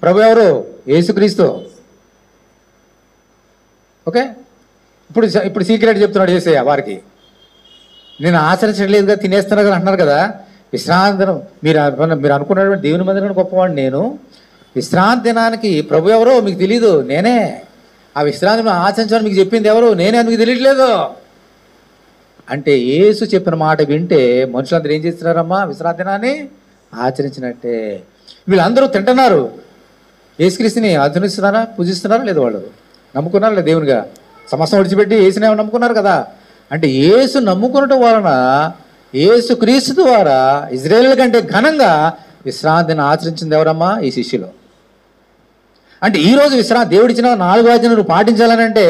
ప్రభు ఎవరు? యేసుక్రీస్తు. ఓకే, ఇప్పుడు సీక్రెట్ చెప్తున్నాడు యేసయ్య వారికి. నేను ఆచరించట్లేదుగా, తినేస్తున్నా కదా అంటున్నారు కదా. విశ్రాంతి దినం మీరు అనుకున్నటువంటి దేవుని మందిరం గొప్పవాడు నేను. విశ్రాంతి దినానికి ప్రభు ఎవరో మీకు తెలీదు, నేనే. ఆ విశ్రాంతిని ఆచరించాలని మీకు చెప్పింది ఎవరు? నేనే. మీకు తెలియట్లేదు అంటే యేసు చెప్పిన మాట వింటే మనుషులందరూ ఏం చేస్తున్నారమ్మా? విశ్రాంతి దినాన్ని ఆచరించినట్టే. వీళ్ళందరూ తింటున్నారు, యేసుక్రీస్తుని ఆచరిస్తున్నారా, పూజిస్తున్నారా లేదు? వాళ్ళు నమ్ముకున్నారా లేదు దేవునిగా? సమస్తం విడిచిపెట్టి యేసునే నమ్ముకున్నారు కదా. అంటే యేసు నమ్ముకునటం వలన యేసుక్రీస్తు ద్వారా ఇజ్రాయేల్ కంటే ఘనంగా విశ్రాంతిని ఆచరించింది ఎవరమ్మా? ఈ శిష్యులు. అంటే ఈరోజు దేవుడిచ్చిన 4 ఆజ్ఞలు నువ్వు పాటించాలని అంటే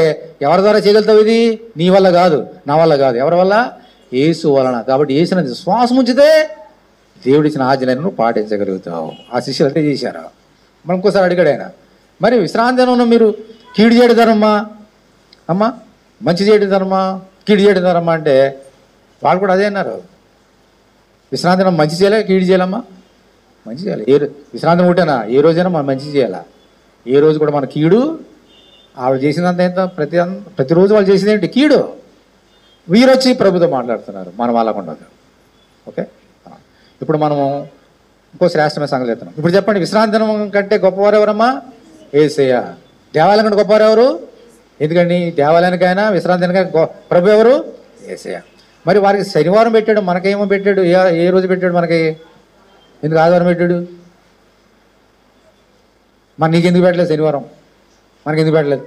ఎవరి ద్వారా చేయగలుగుతావు? ఇది నీ వల్ల కాదు, నా వల్ల కాదు. ఎవరి వల్ల? యేసు వలన. కాబట్టి యేసుని శ్వాసం ఉంచితే దేవుడిచ్చిన ఆజ్ఞలను నువ్వు పాటించగలుగుతావు. ఆ శిష్యులు అంతే చేశారు. మనం ఇంకోసారి అడిగాడు ఆయన, మరి విశ్రాంతి దినంలో మీరు కీడు చేయడం ధర్మమా అమ్మా, మంచి చేయడం ధర్మమా, కీడు చేయడం ధర్మమా అంటే వాళ్ళు కూడా అదే అన్నారు. విశ్రాంతి దినం మంచి చేయాలా కీడు చేయాలమ్మా? మంచి చేయాలి. విశ్రాంతి ఒకటేనా? ఏ రోజైనా మనం మంచి చేయాలా? ఏ రోజు కూడా మన కీడు ఆవిడ చేసినంత ఎంత ప్రతిరోజు వాళ్ళు చేసింది ఏంటి? కీడు. వీరొచ్చి ప్రభుతో మాట్లాడుతున్నారు, మనం వాళ్ళకు ఉండదు. ఓకే, ఇప్పుడు మనము ఇంకో శ్రేష్టమైన సంగతి చెప్తున్నాం. ఇప్పుడు చెప్పండి, విశ్రాంతి దినం కంటే గొప్పవారు ఎవరమ్మా? యేసయ్య. దేవాలయం కంటే గొప్పవారు ఎవరు? ఎందుకండి దేవాలయానికైనా విశ్రాంతి దినానికైనా ప్రభు ఎవరు? యేసయ్య. మరి వారికి శనివారం పెట్టాడు, మనకేమో పెట్టాడు? ఏ రోజు పెట్టాడు మనకి? ఎందుకు ఆదివారం పెట్టాడు? మరి నీకు ఎందుకు పెట్టలేదు శనివారం? మనకి ఎందుకు పెట్టలేదు?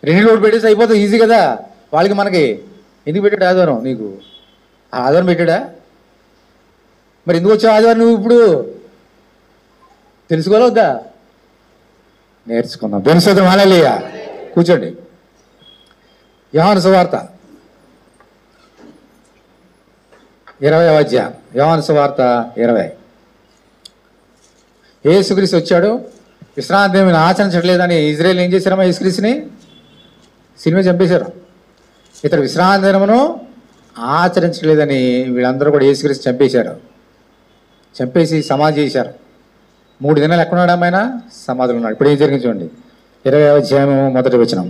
రెండు రోజులు పెట్టేసి అయిపోతుంది ఈజీ కదా. వాళ్ళకి మనకి ఎందుకు పెట్టాడు ఆదివారం? నీకు ఆదివారం పెట్టాడా? మరి ఎందుకు వచ్చావు ఆదివారం నువ్వు? ఇప్పుడు తెలుసుకోవాలొద్దా? నేర్చుకున్నాం. బెనిసోదం హల్లెలూయా. కూర్చోండి. యోహాను సువార్త 20వ అధ్యాయం. యోహాను సువార్త 20. యేసుక్రీస్తు వచ్చాడు, విశ్రాంతి దినం ఆచరించట్లేదని ఇజ్రాయేల్ ఏం చేశారమ్మా? యేసుక్రీస్తుని సినిమా చంపేశారు. ఇతడు విశ్రాంతి దినమును ఆచరించలేదని వీళ్ళందరూ కూడా యేసుక్రీస్తు చంపేశారు. చంపేసి సమాధి చేశారు. 3 దినాలు ఎక్కడున్నాడు ఆయన? సమాధిలో ఉన్నాడు. ఇప్పుడు ఏం జరిగింది చూడండి. 20వ అధ్యాయం 1వ వచనం.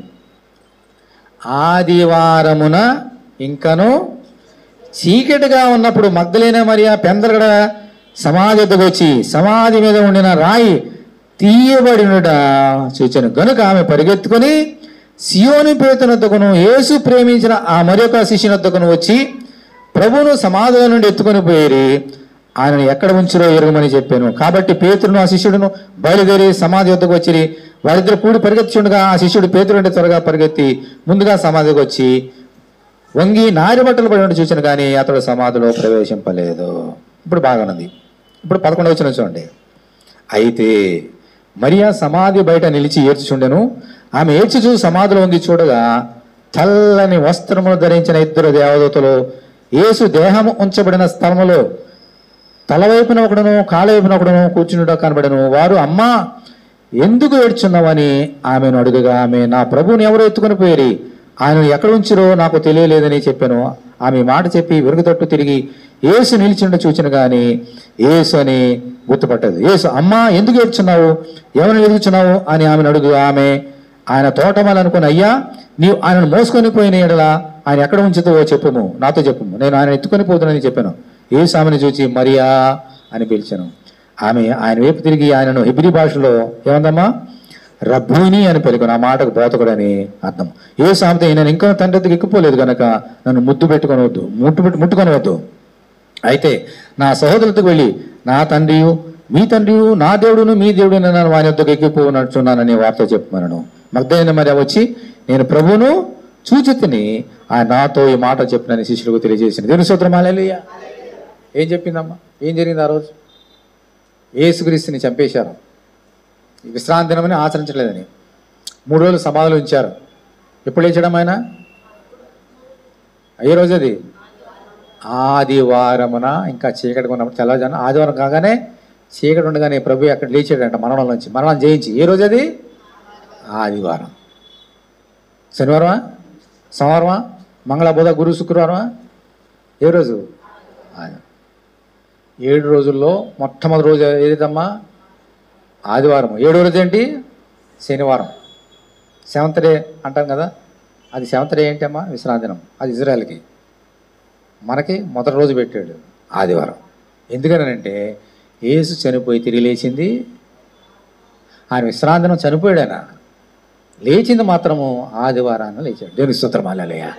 ఆదివారమున ఇంకను చీకటిగా ఉన్నప్పుడు మగ్దలేనే మరియా పెందలగడ సమాధి వద్దకు వచ్చి సమాధి మీద ఉండిన రాయి తీయబడినట చూచాను. గనుక ఆమె పరిగెత్తుకొని సియోని పేతునొద్దకును యేసు ప్రేమించిన ఆ మరొక శిష్యునొద్దకును వచ్చి ప్రభువును సమాధిలో నుండి ఎత్తుకొని పోయి ఆయనను ఎక్కడ ఉంచిరో ఎరుగమని చెప్పాను. కాబట్టి పేతురును ఆ శిష్యుడును బయలుదేరి సమాధి వద్దకు వచ్చి వారిద్దరు కూడి పరిగెత్తుచుండగా ఆ శిష్యుడు పేతురు అంటే త్వరగా పరిగెత్తి ముందుగా సమాధికి వచ్చి వంగి నారి బట్టలు పడి చూచాను, కానీ అతడు సమాధిలో ప్రవేశింపలేదు. ఇప్పుడు బాగానుంది. ఇప్పుడు 11వ వచనం చూడండి. అయితే మరియా సమాధి బయట నిలిచి ఏడ్చుచుండెను. ఆమె ఏడ్చుచూ సమాధిలో వంగి చూడగా తెల్లని వస్త్రములు ధరించిన 2 దేవదూతలు యేసు దేహము ఉంచబడిన స్థలములో తలవైపున ఒకడును కాళ్ళవైపున ఒకడును కూర్చుండట కనబడను. వారు అమ్మా ఎందుకు ఏడ్చున్నావని ఆమెను అడుగగా ఆమె నా ప్రభువుని ఎవరు ఎత్తుకొని పోయి ఆయన ఎక్కడ ఉంచిరో నాకు తెలియలేదని చెప్పాను. ఆమె మాట చెప్పి వెనుకతట్టు తిరిగి యేసు నిలిచిండ చూచిన కానీ యేసు అని గుర్తుపట్టదు. యేసు అమ్మా ఎందుకు ఏడ్చున్నావు, ఎవరిని ఎదుగుచున్నావు అని ఆమెను అడుగు. ఆమె ఆయన తోటమాలనుకుని అయ్యా నీవు ఆయనను మోసుకొని పోయిన ఎడలా ఆయన ఎక్కడ ఉంచుతావో చెప్పుము, నాతో చెప్పుము, నేను ఆయన ఎత్తుకొని పోతున్నానని చెప్పాను. యేసు ఆమెను చూచి మరియా అని పిలిచాను. ఆమె ఆయన వైపు తిరిగి ఆయనను హెబ్రీ భాషలో ఏమందమ్మా రబ్బూని అని పలికాను. ఆ మాటకు బోధకుడని అర్థం. యేసు ఆమెతో నేను ఇంకా తండ్రి దగ్గరికి ఎక్కిపోలేదు కనుక నన్ను ముద్దు పెట్టుకొనవద్దు, ముట్టుకొనవద్దు. అయితే నా సహోదరులతో వెళ్ళి నా తండ్రియు మీ తండ్రియు నా దేవుడును మీ దేవుడు నన్ను వాని వద్దకు ఎక్కిపోనట్టున్నానని వార్త చెప్పమనను. మగ్దలేనే మరియ వచ్చి నేను ప్రభువును చూచితిని, ఆయన నాతో ఈ మాట చెప్పినని శిష్యులకు తెలియజేసింది. దేవుని స్తోత్రం హల్లెలూయా. ఏం చెప్పిందమ్మా? ఏం జరిగింది ఆ రోజు? యేసుక్రీస్తుని చంపేశారు, విశ్రాంతి దినమని ఆచరించలేదని 3 రోజులు సమాధిలో ఉంచారు. ఎప్పుడు లేచడం ఆయన? ఏ రోజు అది? ఆదివారమున. ఇంకా చీకటిగా ఉన్నప్పుడు తెల్లవారుజామున ఆదివారం కాగానే చీకటి ఉండగానే ప్రభు అక్కడ లేచాడంట మరణం నుంచి, మరణం జయించి. ఏ రోజు అది? ఆదివారం. శనివారమా, సోమవారమా, మంగళ, బుధ, గురు, శుక్రవారమా? ఏ రోజు? 7 రోజుల్లో మొట్టమొదటి రోజు ఏదమ్మా? ఆదివారం. 7వ రోజు ఏంటి? శనివారం. 7th డే అంటాం కదా, అది 7th డే ఏంటమ్మా? విశ్రాంతి దినం. అది ఇజ్రాయెల్కి. మనకి మొదటి రోజు పెట్టాడు ఆదివారం. ఎందుకనంటే యేసు చనిపోయి తిరిగి లేచింది ఆయన విశ్రాంతి దినం. చనిపోయాడు ఆయన, లేచింది మాత్రము ఆదివారాన్ని లేచాడు. దేవుని స్తోత్రం హల్లెలూయా.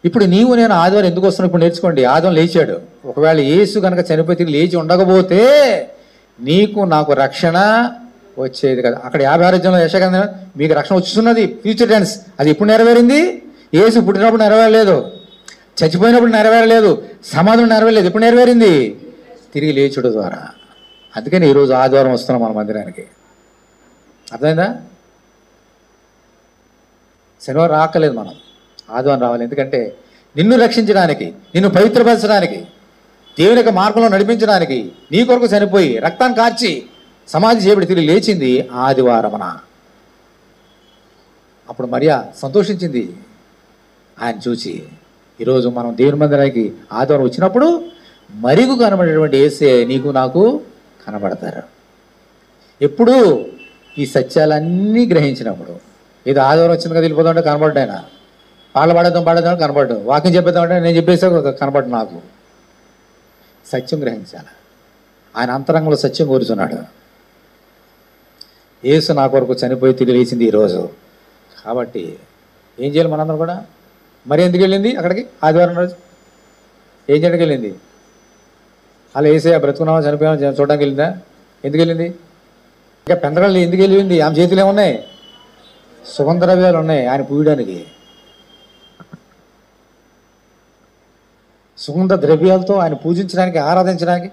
ఇప్పుడు నీవు నేను ఆదివారం ఎందుకు వస్తున్నావు ఇప్పుడు నేర్చుకోండి. ఆదివారం లేచాడు. ఒకవేళ యేసు కనుక చనిపోయి తిరిగి లేచి ఉండకపోతే నీకు నాకు రక్షణ వచ్చేది కదా. అక్కడ 56వ అధ్యాయంలో యెషయా మీకు రక్షణ వచ్చుతున్నది, ఫ్యూచర్ టెన్స్. అది ఎప్పుడు నెరవేరింది? యేసు పుట్టినప్పుడు నెరవేరలేదు, చచ్చిపోయినప్పుడు నెరవేరలేదు, సమాధులు నెరవేరలేదు. ఎప్పుడు నెరవేరింది? తిరిగి లేచుడు ద్వారా. అందుకని ఈరోజు ఆదివారం వస్తున్నాం మన మందిరానికి. అర్థమైందా? శనివారం రాకలేదు, మనం ఆదివారం రావాలి. ఎందుకంటే నిన్ను రక్షించడానికి, నిన్ను పవిత్రపరచడానికి, దేవుని యొక్క మార్గంలో నడిపించడానికి నీ కొరకు చనిపోయి రక్తాన్ని కార్చి సమాధి చేయబడి తిరిగి లేచింది ఆదివారమున. అప్పుడు మరియా సంతోషించింది ఆయన చూసి. ఈరోజు మనం దేవుని మందిరానికి ఆదివారం వచ్చినప్పుడు మరిగు కనబడేటువంటి యేసే నీకు నాకు కనబడతారు. ఎప్పుడు ఈ సత్యాలన్నీ గ్రహించినప్పుడు. ఇది ఆదివారం వచ్చింది కదా వెళ్ళిపోతుంటే కనబడ్డా ఆయన, పాటలు పాడేద్దాం కనబడ్డు, వాక్యం చెప్పేద్దామంటే నేను చెప్పేసా కనబడ్డు. నాకు సత్యం గ్రహించాలి. ఆయన అంతరంగంలో సత్యం కోరుచున్నాడు. యేసు నా కొరకు చనిపోయి తిరిగి లేచింది ఈరోజు. కాబట్టి ఏం చేయాలి మనందరం కూడా? మరి ఎందుకు వెళ్ళింది అక్కడికి ఆదివారం రోజు? ఏం చేయడానికి వెళ్ళింది? అలా యేసయ్య బ్రతుకున్నావా చనిపోయావా చూడడానికి వెళ్ళిందా? ఎందుకు వెళ్ళింది? ఇక పెందరాళ్ళు ఎందుకు వెళ్ళింది? ఆమె చేతులు ఏమున్నాయి? సుగంధద్రవ్యాలు ఉన్నాయి ఆయన పూయడానికి. సుగంధ ద్రవ్యాలతో ఆయన పూజించడానికి, ఆరాధించడానికి.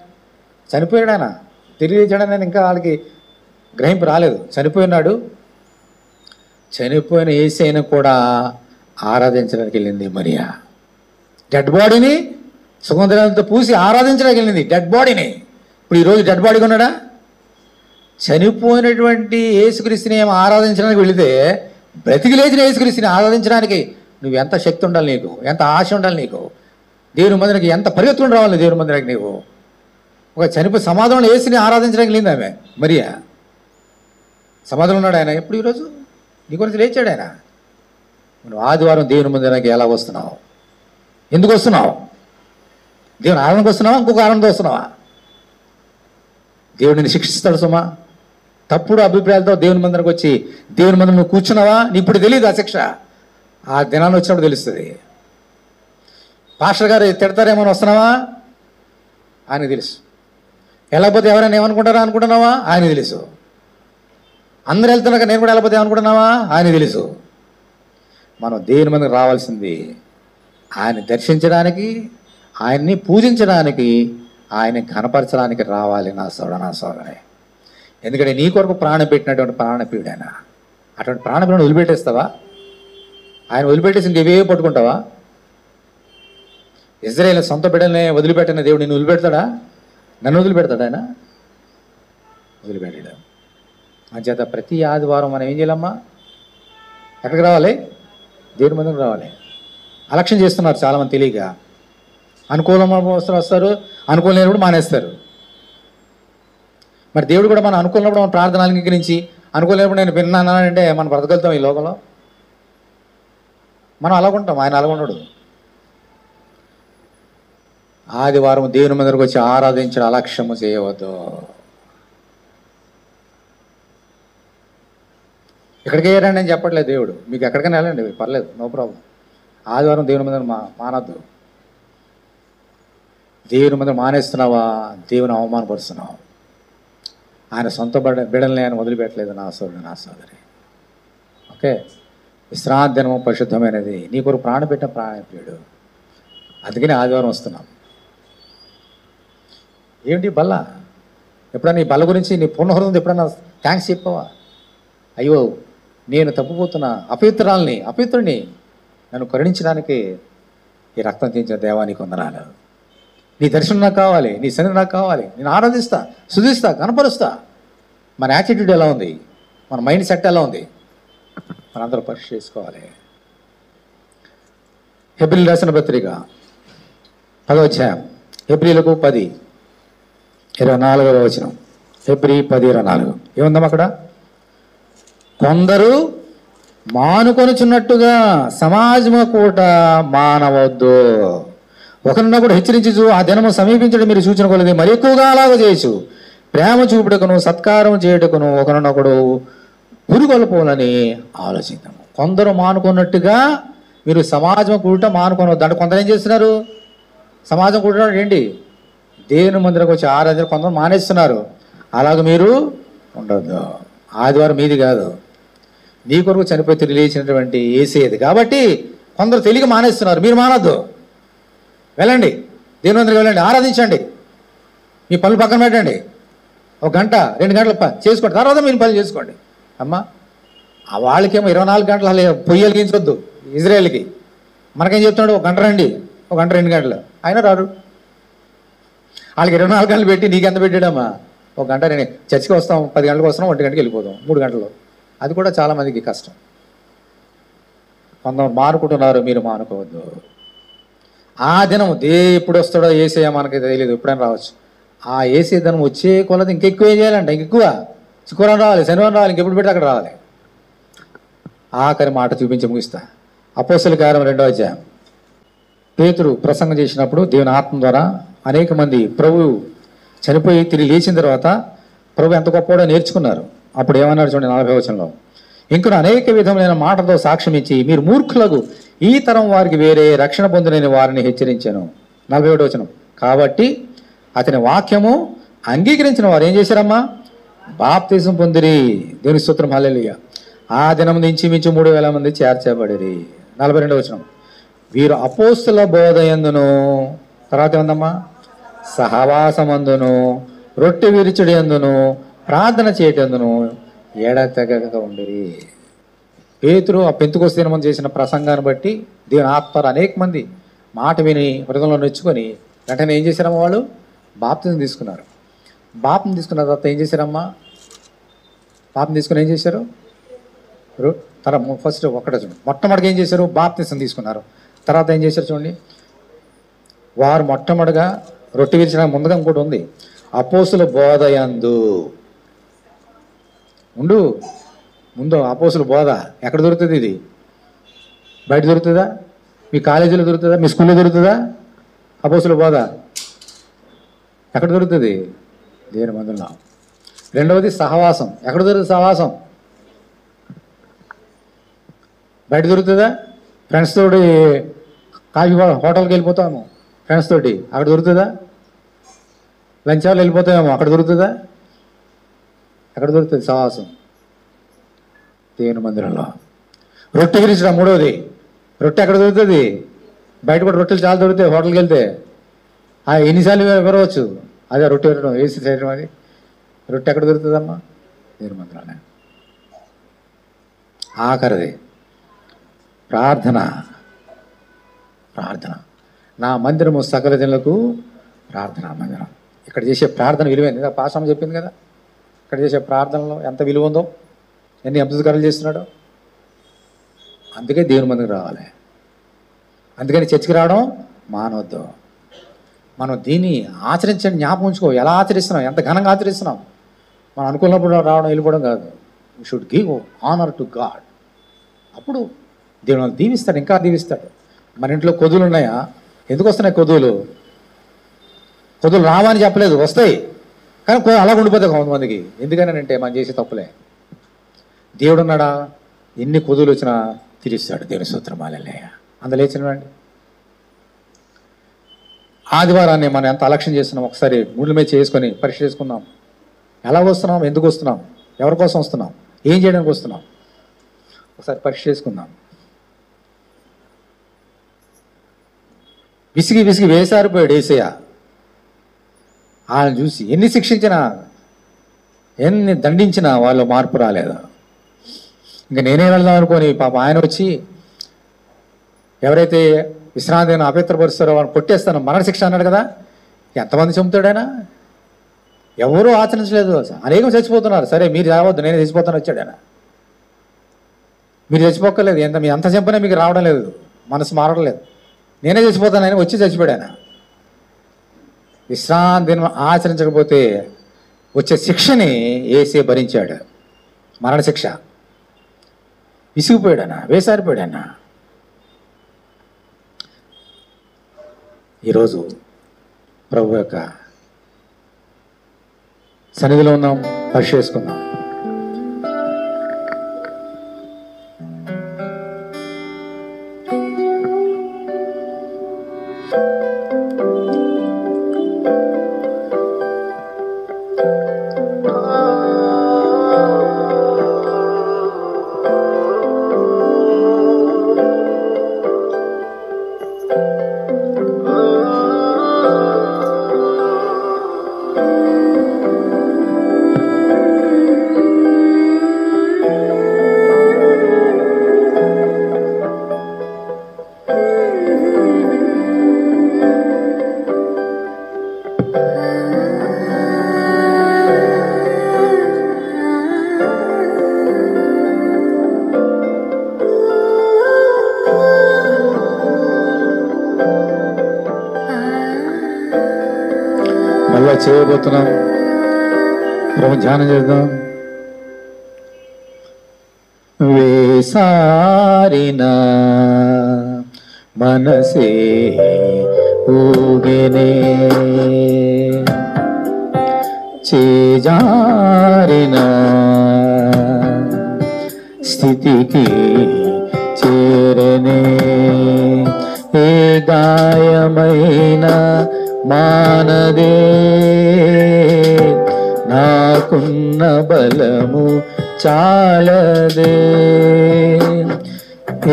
చనిపోయాడు ఆయన, తిరిగి లేచాడని ఇంకా వాళ్ళకి గ్రహింపు రాలేదు. చనిపోయినాడు. చనిపోయిన యేసయ్యను కూడా ఆరాధించడానికి వెళ్ళింది మరియా. డెడ్ బాడీని సుగంధద్రవ్యాలతో పూసి ఆరాధించడానికి వెళ్ళింది డెడ్ బాడీని. ఇప్పుడు ఈరోజు డెడ్ బాడీగా ఉన్నాడా? చనిపోయినటువంటి యేసుక్రీస్తుని ఏమో ఆరాధించడానికి వెళితే బ్రతికి లేచిన యేసుక్రీస్తుని ఆరాధించడానికి నువ్వు ఎంత శక్తి ఉండాలి, నీకు ఎంత ఆశ ఉండాలి, నీకు దేవుని మందిరానికి ఎంత పరిగెత్తుకుని రావాలి దేవుని మందిరానికి. నీవు ఒక చనిపోయి సమాధంలో యేసుని ఆరాధించడానికి వెళ్ళింది ఆమె మరియా. సమాధంలో ఉన్నాడు ఆయన. ఎప్పుడు ఈరోజు నీ గురించి లేచాడు ఆయన. నువ్వు ఆదివారం దేవుని మందిరానికి ఎలా వస్తున్నావు? ఎందుకు వస్తున్నావు? దేవుని ఆనందంకి వస్తున్నావా? ఇంకొక ఆనందం వస్తున్నావా? దేవుడిని శిక్షిస్తాడు సుమా. తప్పుడు అభిప్రాయాలతో దేవుని మందిరానికి వచ్చి దేవుని మందిరం నువ్వు కూర్చున్నావా? నీకు ఇప్పుడు తెలియదు ఆ శిక్ష. ఆ దినాన్ని వచ్చినప్పుడు తెలుస్తుంది. పాస్టర్ గారు తిడతారేమని వస్తున్నావా? ఆయనకు తెలుసు. వెళ్ళకపోతే ఎవరైనా ఏమనుకుంటారా అనుకుంటున్నావా? ఆయనకు తెలుసు. అందరు వెళ్తున్నాక నేను కూడా వెళ్ళకపోతే ఏమనుకుంటున్నావా? ఆయనకు తెలుసు. మనం దేవుని మందికి రావాల్సింది ఆయన దర్శించడానికి, ఆయన్ని పూజించడానికి, ఆయన్ని కనపరచడానికి రావాలి నా సోదరి. ఎందుకంటే నీ కొరకు ప్రాణం పెట్టినటువంటి ప్రాణప్రియుడు ఆయన. అటువంటి ప్రాణప్రియుడు వదిలిపెట్టేస్తావా? ఆయన వదిలిపెట్టేసి ఇంకేవే పట్టుకుంటావా? ఇజ్రాయేల్ సొంత బిడ్డల్ని వదిలిపెట్టిన దేవుడు నిన్ను వదిలిపెడతాడా? నన్ను వదిలిపెడతాడు ఆయన? వదిలిపెట్టాడు. అంచేత ప్రతి ఆదివారం మనం ఏం చేయాలమ్మా? ఎక్కడికి రావాలి? దేవుని మందికి రావాలి. అలక్ష్యం చేస్తున్నారు చాలామంది తెలియక. అనుకూలం వస్తారు, అనుకూలం లేనప్పుడు మానేస్తారు. మరి దేవుడు కూడా మనం అనుకున్నప్పుడు మన ప్రార్థన అంగీకరించి, అనుకోలేనప్పుడు నేను విన్నానంటే మనం బ్రతకగలుగుతాం ఈ లోకంలో? మనం అలాగుంటాం, ఆయన అలాగుండడు. ఆదివారం దేవుని మందిరికి వచ్చి ఆరాధించడం అలక్ష్యము చేయవద్దు. ఎక్కడికి వెళ్ళండి అని చెప్పట్లేదు దేవుడు. మీకు ఎక్కడికైనా వెళ్ళండి, పర్లేదు, నో ప్రాబ్లం. ఆదివారం దేవుని మందిరం మానద్దు. దేవుని మందిరం మానేస్తున్నావా? దేవుని అవమానపరుస్తున్నావు. ఆయన సొంత బిడ్డల్ని ఆయన వదిలిపెట్టలేదు నా సోదరి. ఓకే, విశ్రాంతి దినము పరిశుద్ధమైనది. నీ కొరకు ప్రాణం పెట్టిన ప్రాణప్రియుడు. అందుకని ఆదివారం వస్తున్నాం. ఏమిటి బల్ల? ఎప్పుడన్నా నీ బల్ల గురించి నీ పూర్ణ హృదయంతో ఎప్పుడన్నా థ్యాంక్స్ చెప్పావా? అయ్యో నేను తప్పిపోతున్నా, అపవిత్రుడిని నన్ను కరుణించడానికి ఈ రక్తం తీయించిన దేవానికి వందనాలు. నీ దర్శనం నాకు కావాలి, నీ సన్నిధి నాకు కావాలి. నేను ఆరాధిస్తా, స్తుతిస్తా, కనపరుస్తా. మన యాటిట్యూడ్ ఎలా ఉంది? మన మైండ్ సెట్ ఎలా ఉంది? మనందరూ పరీక్ష చేసుకోవాలి. హెబ్రీయులకు రాసిన పత్రిక 10వ అధ్యాయం, హెబ్రీయులకు 10:24 వచనం. హెబ్రీ 10:24 ఏముందాం అక్కడ? కొందరు మానుకొనుచున్నట్టుగా సమాజము కూట మానవద్దు, ఒకరినొకడు హెచ్చరించు, ఆ దినము సమీపించడం మీరు సూచన కొలది మరి ఎక్కువగా అలాగ చేయొచ్చు. ప్రేమ చూపుటకును సత్కారం చేయుటకును ఒకరినొకడు పురుగొల్పోవాలని ఆలోచిద్దాము. కొందరు మానుకున్నట్టుగా మీరు సమాజం కూడటం మానుకోవద్దు. అంటే కొందరు ఏం చేస్తున్నారు? సమాజం కూడటం ఏంటి? దేవుని మందిరకు వచ్చి ఆరాధన కొందరు మానేస్తున్నారు. అలాగ మీరు ఉండొద్దు. ఆదివారం మీది కాదు, నీ కొరకు చనిపోయి తిరిగి లేచినటువంటి యేసయ్యది. కాబట్టి కొందరు తెలియక మానేస్తున్నారు. మీరు మానొద్దు. వెళ్ళండి, దేవుని మందిరికి వెళ్ళండి, ఆరాధించండి. మీ పనులు పక్కన పెట్టండి. 1 గంట 2 గంటలు చేసుకోండి, తర్వాత మీరు పనులు చేసుకోండి. అమ్మా, వాళ్ళకేమో 24 గంటలు అలా పొయ్యి వెలిగించొద్దు. ఇజ్రాయేల్కి మనకేం చెప్తున్నాడు? 1 గంట రండి, 1 గంట 2 గంటలు. అయినా రారు. వాళ్ళకి 24 గంటలు పెట్టి నీకెంత పెట్టాడమ్మా? ఒక గంట నేను చర్చికి వస్తాం, 10 గంటలకు వస్తున్నాం, 1 గంటకి వెళ్ళిపోతాం, 3 గంటలు. అది కూడా చాలామందికి కష్టం. కొందరు మానుకుంటున్నారు, మీరు మానుకోవద్దు. ఆ దినం ఎప్పుడు వస్తాడో యేసయ్య మనకి తెలియదు, ఎప్పుడైనా రావచ్చు. ఆ యేసే దినం వచ్చే కొలది ఇంకెక్కువ ఏం చేయాలంట, ఇంకెక్కువ శుక్రవారం రావాలి, శనివారం రావాలి, ఇంకెప్పుడు పెడితే అక్కడ రావాలి. ఆఖరి మాట చూపించి ముగిస్తా. అపోస్తలుల కార్యం 2వ అధ్యాయం. పేతురు ప్రసంగం చేసినప్పుడు దేవుని ఆత్మ ద్వారా అనేక మంది ప్రభు చనిపోయి తిరిగి లేచిన తర్వాత ప్రభు ఎంత గొప్పవాడో నేర్చుకున్నారు. అప్పుడు ఏమన్నాడు చూడండి 40వ వచనంలో, ఇంకను అనేక విధములైన మాటలతో సాక్ష్యం ఇచ్చి మీరు మూర్ఖులకు ఈ తరం వారికి వేరే రక్షణ పొందులేని వారిని హెచ్చరించాను. 41వ వచనం, కాబట్టి అతని వాక్యము అంగీకరించిన వారు ఏం చేశారమ్మా, బాప్తిసం పొందిరి. దేవుని స్తోత్రం, హల్లెలూయా. ఆ దినం నుంచి మించి 3,000 మంది చేర్చబడిరి. 42వ వచనం, వీరు అపోస్తుల బోధ యందును, తర్వాత ఏముందమ్మా, సహవాసమందును, రొట్టె విరుచుడి యందును, ప్రార్థన చేయటందును ఎడతెగక ఉండిరి. పేతురు ఆ పెంతుకొస్తే మనం చేసిన ప్రసంగాన్ని బట్టి దేవుని ఆత్మ అనేక మంది మాట విని హృదయంలో నొచ్చుకొని వెంటనే ఏం చేశారమ్మా, వాళ్ళు బాప్తిజం తీసుకున్నారు. బాప్తిజం తీసుకున్న తర్వాత ఏం చేశారమ్మా, బాప్తిజం తీసుకుని ఏం చేశారు, ఫస్ట్ ఒక్కటే చూడండి, మొట్టమొదటిగా ఏం చేశారు, బాప్తిజం తీసుకున్నారు. తర్వాత ఏం చేశారు చూడండి, వారు మొట్టమొదటిగా రొట్టె విరిచిన ముందుగా ఇంకోటి ఉంది, అపోస్తుల బోధ యందు ఉండు. ముందు అపోస్తుల బోధ ఎక్కడ దొరుకుతుంది, ఇది బయట దొరుకుతుందా, మీ కాలేజీలో దొరుకుతుందా, మీ స్కూల్లో దొరుకుతుందా? అపోస్తుల బోధ ఎక్కడ దొరుకుతుంది, దేవుని మందిరంలో. రెండవది సహవాసం, ఎక్కడ దొరుకుతుంది సహవాసం, బయట దొరుకుతుందా? ఫ్రెండ్స్ తోటి కాఫీ హోటల్కి వెళ్ళిపోతాము ఫ్రెండ్స్ తోటి, అక్కడ దొరుకుతుందా? లంచ్ అవర్లు వెళ్ళిపోతామేమో, అక్కడ దొరుకుతుందా? ఎక్కడ దొరుకుతుంది సహవాసం? దేవుని మందిరంలో. రొట్టె గురించి మూడవది, రొట్టె ఎక్కడ దొరుకుతుంది, బయట కూడా రొట్టెలు చాలా దొరుకుతాయి హోటల్కి వెళ్తే. ఎన్నిసార్లు వివరవచ్చు, అదే రొట్టె పెట్టడం, వేసి చేయడం, అది రొట్టె ఎక్కడ దొరుకుతుందమ్మా, దేవుని మందిరంలో. ఆఖరిది ప్రార్థన. ప్రార్థన, నా మందిరము సకల జనులకు ప్రార్థనా మందిరం. ఇక్కడ చేసే ప్రార్థన విలువైంది కదా, పాస్టమ్మ చెప్పింది కదా, ఇక్కడ చేసే ప్రార్థనలో ఎంత విలువ ఉందో, ఎన్ని అద్భుతకార్యాలు చేస్తున్నాడో. అందుకే దేవుని మందిరం రావాలి. అందుకని చర్చికి రావడం మానవద్దు. మనం దీన్ని ఆచరించండి, జ్ఞాపకం ఉంచుకో. ఎలా ఆచరిస్తున్నాం, ఎంత ఘనంగా ఆచరిస్తున్నాం. మనం అనుకున్నప్పుడు రావడం వెళ్ళిపోవడం కాదు. We should give honour to God. అప్పుడు దేవుడు దీవిస్తాడు, ఇంకా దీవిస్తాడు. మన ఇంట్లో కొదువులు ఉన్నాయా? ఎందుకు వస్తున్నాయి కొదువులు? కొదువులు రావని చెప్పలేదు, వస్తాయి. కానీ అలా ఉండిపోతాయి కొంతమందికి. ఎందుకనంటే మనం చేసే తప్పులే. దేవుడు ఉన్నాడా, ఎన్ని కొదువులు వచ్చినా తీరుస్తాడు. దేవుని స్తోత్రం, హల్లెలూయా. అందులేచినవండి. ఆదివారాన్ని మనం ఎంత అలక్ష్యం చేస్తున్నాం, ఒకసారి గుండెల మీద చేసుకొని పరీక్ష చేసుకుందాం. ఎలా వస్తున్నాం, ఎందుకు వస్తున్నాం, ఎవరి కోసం వస్తున్నాం, ఏం చేయడానికి వస్తున్నాం, ఒకసారి పరీక్ష చేసుకుందాం. విసిగి విసిగి వేసారిపోయాడు యేసయ్య. వాళ్ళని చూసి ఎన్ని శిక్షించినా, ఎన్ని దండించినా వాళ్ళు మార్పు రాలేదు. ఇంకా నేనే వెళ్దాం అనుకోని పాప ఆయన వచ్చి ఎవరైతే విశ్రాంతిని అపవిత్రపరుస్తారో వాళ్ళని కొట్టేస్తాను, మరణశిక్ష అన్నాడు కదా. ఎంతమంది చంపుతాడు ఆయన? ఎవరూ ఆచరించలేదు. అనేకం చచ్చిపోతున్నారు. సరే మీరు రావద్దు, నేనే చచ్చిపోతాను వచ్చాడు ఆయన. మీరు చచ్చిపోక్కర్లేదు, మీ అంత చంపినా మీకు రావడం లేదు, మనసు మారడం లేదు. నేనే చచ్చిపోతాను, ఆయన వచ్చి చచ్చిపోయాడు ఆయన. విశ్రాంతిని ఆచరించకపోతే వచ్చే శిక్షని యేసే భరించాడు, మరణశిక్ష. విసిగిపోయాడనా, వేసారిపోయాడన్నా. ఈరోజు ప్రభు యొక్క సన్నిధిలో ఉన్నాం, పరీక్ష చేసుకుందాం. ముందుగా చేయబోతున్నాం. ప్రభు ధ్యానం చేద్దాం. వేసారిన మనసే ఊగెనే, చేజారిన స్థితికి చేరనే, ఏ గాయమైన మానదే, నాకున్న బలము చాలదే,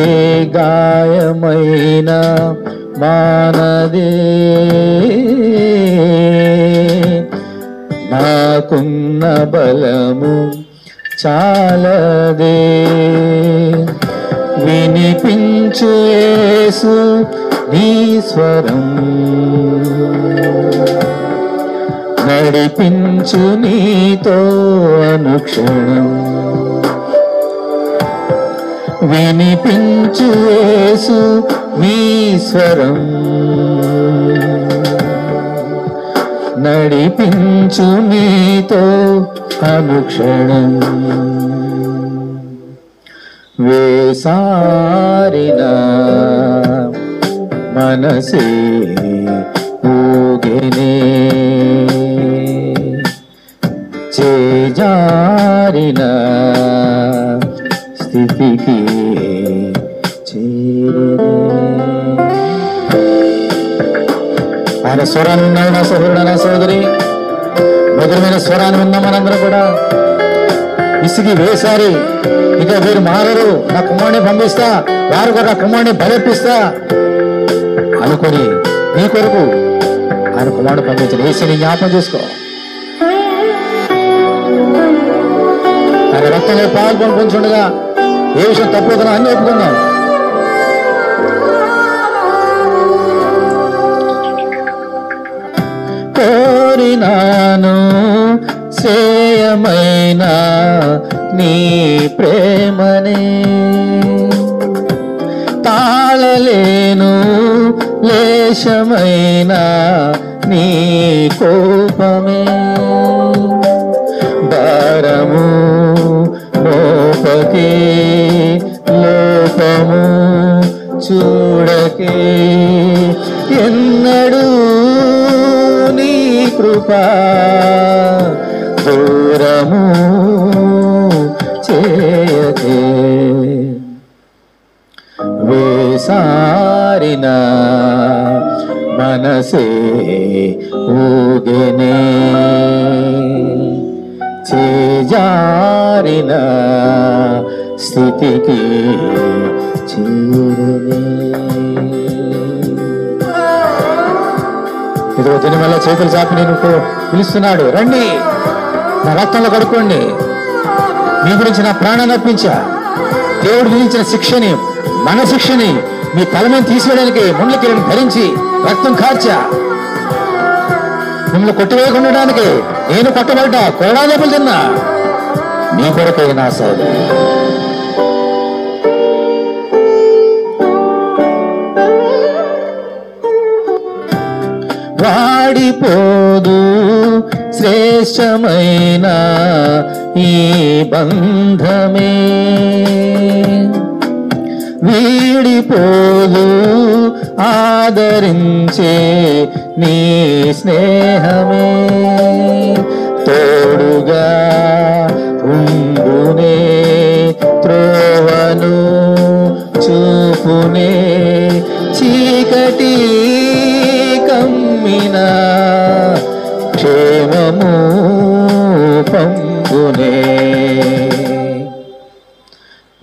ఏ గాయమైన మానదే, నాకున్న బలము చాలదే. వినిపించు యేసు నీ స్వరం, నడిపించు నీతో అనుక్షణం. వినిపించు యేసు నీ స్వరం, నడిపించు నీతో అనుక్షణం. వేసారిన మనసే ఊగెనే, చేజారిన స్థితికి చేరనే. ఆయన స్వరాన్ని విన్నాడు నా సహోదరుడు, నా సహోదరి. మధురమైన స్వరాన్ని విన్నాం మనందరం కూడా. విసిగి వేసారి ఇక వీరు మారరు, నా కుమారుని పంపిస్తా, వారు కూడా నా కుమారుని బలపిస్తా అనుకొని నీ కొరకు ఆయన కుమారుడు పంపించిన యేసుని జ్ఞాపకం చేసుకో. ఆయన రక్తంలో పాల్గొని పొందుతుండగా ఏ విషయం తప్పుతుందో అన్ని ఒప్పుకుందాం. కోరినాను శ్రేయమైన నీ ప్రేమనే, తాళలేను లేశమైన నీ కోపమే, భారము మోపకే లోపము చూడకే, ఎన్నడూ నీ కృపా దూరము చేయకే. వేసారిన మనసే ఊగెనే, చేజారిన స్థితికి చేరనే. ఇదిగో దీని వల్ల చేతులు చాపి నేను పిలుస్తున్నాడు, రండి నా రక్తంలో కడుక్కోండి. మీ గురించి నా ప్రాణాన్ని అర్పించా. దేవుడు విధించిన శిక్షని, మన శిక్షని మీ తల మీద తీసివేయడానికి ముండ్ల కిరీటం ధరించి రక్తం కార్చా. మిమ్మల్ని కొట్టివేయకుండడానికి నేను కొట్టబడ్డా, కొరడా దెబ్బలు తిన్నా. నీ కొరకే నా సోదరు. వాడిపోదు శ్రేష్టమైన ఈ బంధమే, వీడిపోదు ఆదరించే నీ స్నేహమే, తోడుగా ఉండునే త్రోవను చూపునే, చీకటి కమ్మిన క్షేమము పంపునే.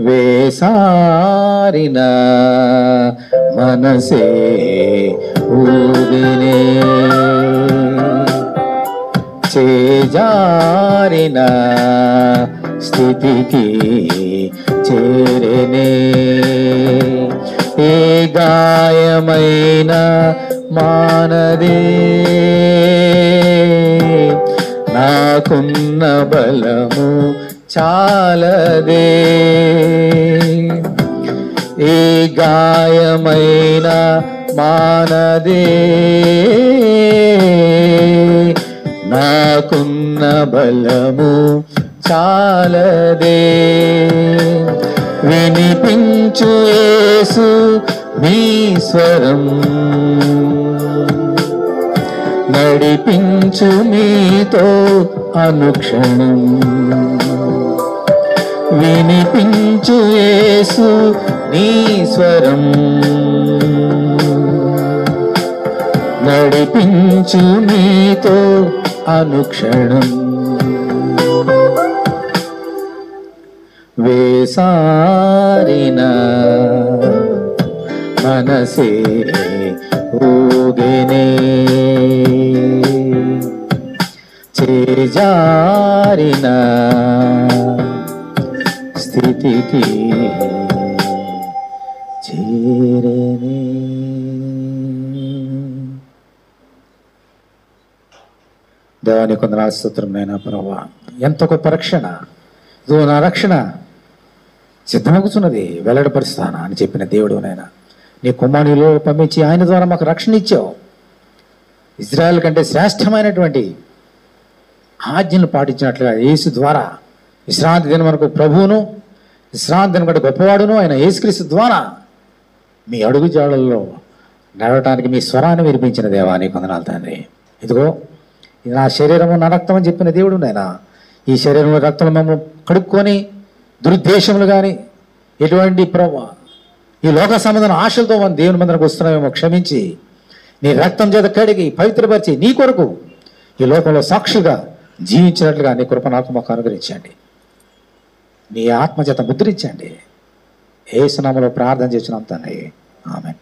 వేసారిన మనసే ఊగినే, చేజారిన స్థితికి చేరనే, ఏ గాయమైన మానదే, నాకున్న బలము చాలదే, ఏ గాయమైన మానదే, నాకున్న బలము చాలదే. వినిపించు యేసు మీ స్వరం, నడిపించు మీతో అనుక్షణం. వినిపించు యేసు నీ స్వరం, నడిపించు మీతో అనుక్షణం. వేసారిన మనసే ఊగెనే, చేజారిన స్థితికి చేరనే. దేవాని కొందనాలు స్తోత్రం నైనా ప్రభువా. ఎంత గొప్ప రక్షణ! ఇదో నా రక్షణ సిద్ధమవుతున్నది, వెల్లడిపరుస్తానా అని చెప్పిన దేవుడు నైనా. నీ కుమారునిలో పంపించి ఆయన ద్వారా మాకు రక్షణ ఇచ్చావు. ఇజ్రాయెల్ కంటే శ్రేష్టమైనటువంటి ఆజ్ఞలు పాటించినట్లుగా యేసు ద్వారా విశ్రాంతి దినం వరకు ప్రభువును, విశ్రాంతి దినం కంటే గొప్పవాడును ఆయన యేసుక్రీస్తు ద్వారా మీ అడుగు జాడల్లో నడవటానికి మీ స్వరాన్ని వినిపించిన దేవా నీ వందనాలు తండ్రి. ఇదిగో ఇది నా శరీరము నా రక్తం అని చెప్పిన దేవుడు నాయన. ఈ శరీరంలో రక్తంలో మేము కడుక్కొని దురుద్దేశములు కానీ ఎటువంటి ఈ లోక సంబంధం ఆశలతో మనం దేవుని మందిరకు వస్తున్నామేమో క్షమించి నీ రక్తం చేత కడిగి పవిత్రపరిచి నీ కొరకు ఈ లోకంలో సాక్షిగా జీవించినట్లుగా నీ కృప నాకు మాకు అనుగ్రహించండి. నీ ఆత్మ చేత ముద్రించండి. యేసు నామములో ప్రార్థన చేస్తున్నాం తండ్రి, ఆమేన్.